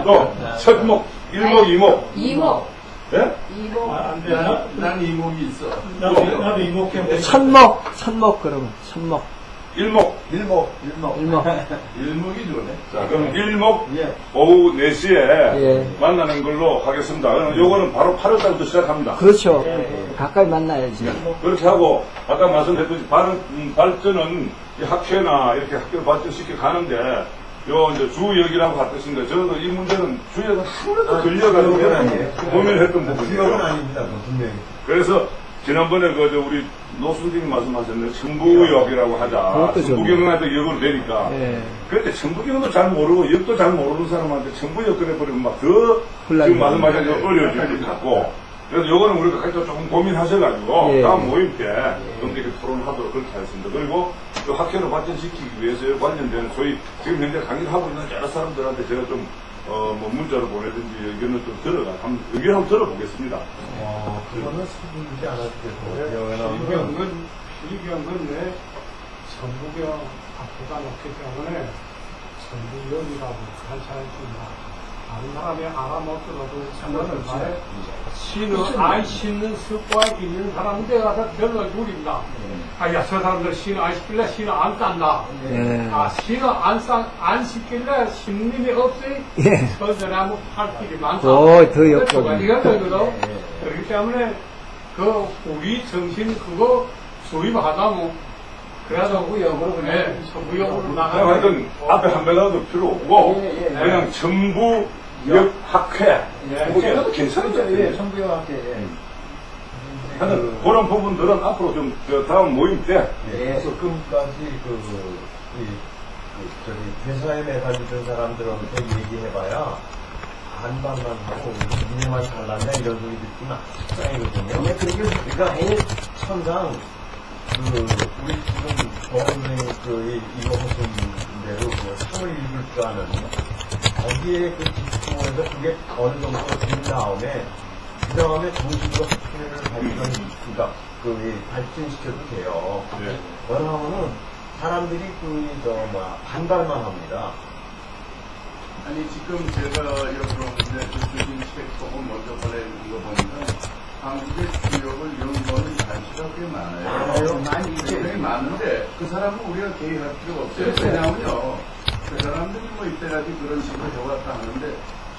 또 첫목, 일목, 이목 이목. 예? 이목. 안 돼. 난 이목이 있어. 나도 이목해. 천목 그러면 천목. 일목 일목. 일목이 좋네. 자 그럼 일목 오후 4시에 만나는 걸로 하겠습니다. 그럼 요거는 바로 8월달부터 시작합니다. 그렇죠. 가까이 만나야지. 그렇게 하고 아까 말씀드렸듯이 발전은 이 학회나 이렇게 학교를 발전시켜 가는데 요 이제 주역이라고 할 것인데 저도 이 문제는 주역은 한 번도 걸려가지고 고민을 했던 부분이에요. 주역은 아닙니다. 분명히. 그래서 지난번에 우리 노수진이 말씀하셨는데 천부역이라고 하자. 천부경한테 역으로 되니까. 그런데 천부경도 잘 모르고 역도 잘 모르는 사람한테 천부역 그래버리면 막 더 지금 말씀하신 거 어려워질 것 같고. 그래서 요거는 우리가 각자 조금 고민하셔가지고 다음 모임 때 좀 이렇게 토론하도록 그렇게 하겠습니다. 그리고 또 학회를 발전시키기 위해서 관련된 소위 지금 현재 강의를 하고 있는 여러 사람들한테 제가 좀 뭐 문자로 보내든지 의견을 좀 의견 한번 들어보겠습니다. 그거는 수준이지 않아도 실경은 왜 전부경 학교가 높기 때문에 전부경이라고 관찰해준다. 다른 사람이 알아먹더라도 상관없이 신을 씻는 습관이 있는 사람한테 가서 별로 줄인다. 야, 저 사람들 신을 안 시킬래 신을 안 싼다. 신을 안 시킬래 신님이 없으니 저 사람은 팔 길이 많다. 더 역적이네. 이거거든. 그렇기 때문에 우리 정신 그거 수입하자고 그래서 무역으로 그냥 무역으로 나가는 하여튼 앞에 한 배라도 필요 없고 그냥 전부 역학회 이것도 괜찮죠. 전부역 학회. 하여튼 그런 부분들은 앞으로 좀 다음 모임 때 지금까지 회사에 매달리던 사람들한테 얘기해봐야 반반만 하고 니네만 잘났냐 이런 소리 듣기는 식상이거든요. 그러니까 아예 천상 우리 지금 정원생이 이거 하신 대로 상을 읽을 줄 아는 거기에 집중해서 그게 어느 정도 된 다음에 그 다음에 정식으로 학회를 발전시켜도 돼요. 왜냐하면은 사람들이 반발만 합니다. 아니 지금 제가 여러분 이제 주신 스펙트럼 먼저 보내는 거 보니까 한국의 주역을 연구하는 단체가 꽤 많아요. 꽤 많은데 그 사람은 우리가 개입할 필요가 없어요. 왜냐하면요 그 사람들이 뭐 이때까지 그런 식으로 해왔다 하는데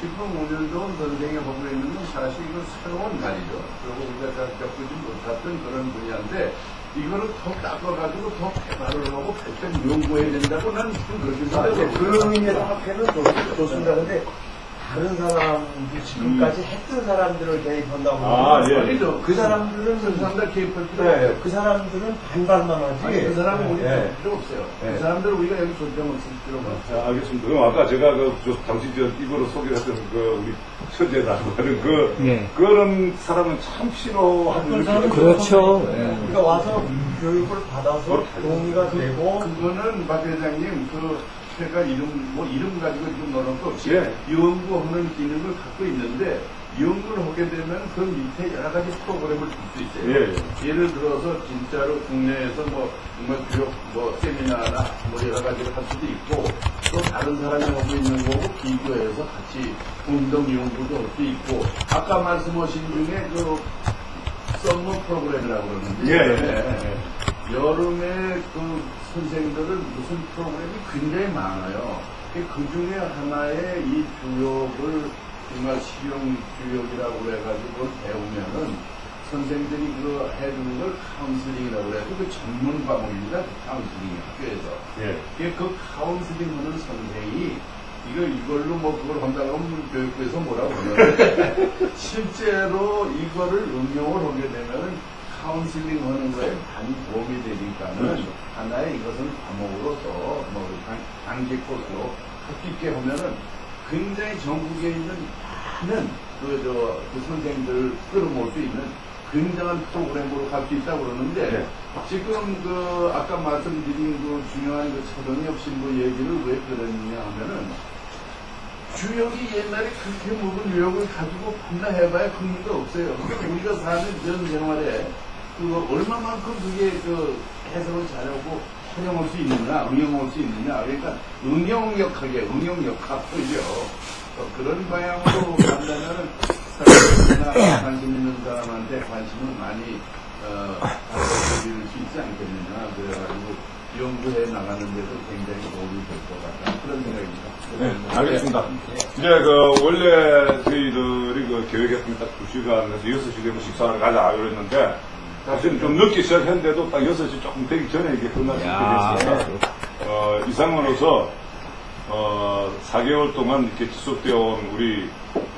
지금 오늘도 선생이 하고 있는 건 사실 이건 새로운 말이죠. 그리고 우리가 겪지 못했던 그런 분야인데 이거를 더 닦아가지고 더 개발을 하고 발전 연구해야 된다고 나는 그렇게 생각해요. 그런 의미에서 학회는 좋습니다. 근데 다른 사람들 지금까지 했던 사람들을 개입한다고 하면 아니죠. 그 사람들은 그 사람들 개입할 필요 없어요. 그 사람들은 반발만 하지. 아니, 그 사람은 우리 네. 필요 없어요. 네. 그 사람들 우리가 여기 존경을 쓸 필요가 없어요. 알겠습니다. 그럼 아까 제가 당시 이거로 소개했던 우리 천재라고 하는 예. 그런 사람은 참 필요하고 그렇죠. 그러니까 와서 교육을 받아서 동의가 되고 그거는 박 회장님 제가 이름 가지고 좀 넣어놓고 없이 예. 연구하는 기능을 갖고 있는데 연구를 하게 되면 그 밑에 여러 가지 프로그램을 줄 수 있어요. 예. 예를 들어서 진짜로 국내에서 정말 교육 세미나나 여러 가지를 할 수도 있고 또 다른 사람이 하고 있는 거고 비교해서 같이 공동 연구도 할 수 있고 아까 말씀하신 중에 썸머 프로그램이라고 그러는데 여름에 선생들은 무슨 프로그램이 굉장히 많아요. 그 중에 하나의 이 교육을 정말 실용 교육이라고 해가지고 배우면은 선생들이 해주는 걸 카운슬링이라고 해서 그 전문 과목입니다. 카운슬링 학교에서. 그 카운슬링 하는 선생이 이걸로 그걸 한다고 하면 교육부에서 뭐라고 그러는데 실제로 이거를 응용을 하게 되면은 카운슬링 하는 거에 많이 도움이 되니까는 하나의 이것은 과목으로서 단기 코스로 할 수 있게 하면은 굉장히 전국에 있는 많은 그 선생님들을 끌어모을 수 있는 굉장한 프로그램으로 갈 수 있다고 그러는데 지금 아까 말씀드린 중요한 차동엽 신부 얘기를 왜 그랬냐 하면은 주역이 옛날에 그렇게 먹은 유역을 가지고 겁나 해봐야 흥미가 없어요. 그러니까 우리가 사는 전 생활에 얼마만큼 그게 해석을 잘하고 활용할 수 있느냐, 응용할 수 있느냐. 그러니까 응용역학이죠. 그런 방향으로 간다면은 사람들이나 관심 있는 사람한테 관심을 많이 가져드릴 수 있지 않겠느냐. 그래가지고 연구해 나가는 데도 굉장히 도움이 될 것 같다. 그런 생각입니다. 네, 알겠습니다. 이제 원래 저희들이 계획했던 딱 2시간에서 6시 되면 식사를 가자 그랬는데 사실은 좀 늦게 시작했는데도 딱 6시 조금 되기 전에 이게 끝날 수 있게 됐습니다. 이상으로서 4개월 동안 이렇게 지속되어 온 우리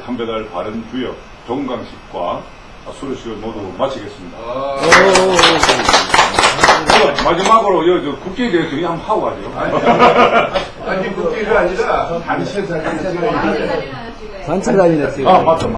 한배달 바른 주역 종강식과 수료식을 모두 마치겠습니다. 마지막으로 국기에 대해서 한번 하고 가죠. 아니 국기가 아니라 단체 사진을 찍어야 단체 사진을 찍어요. 맞죠.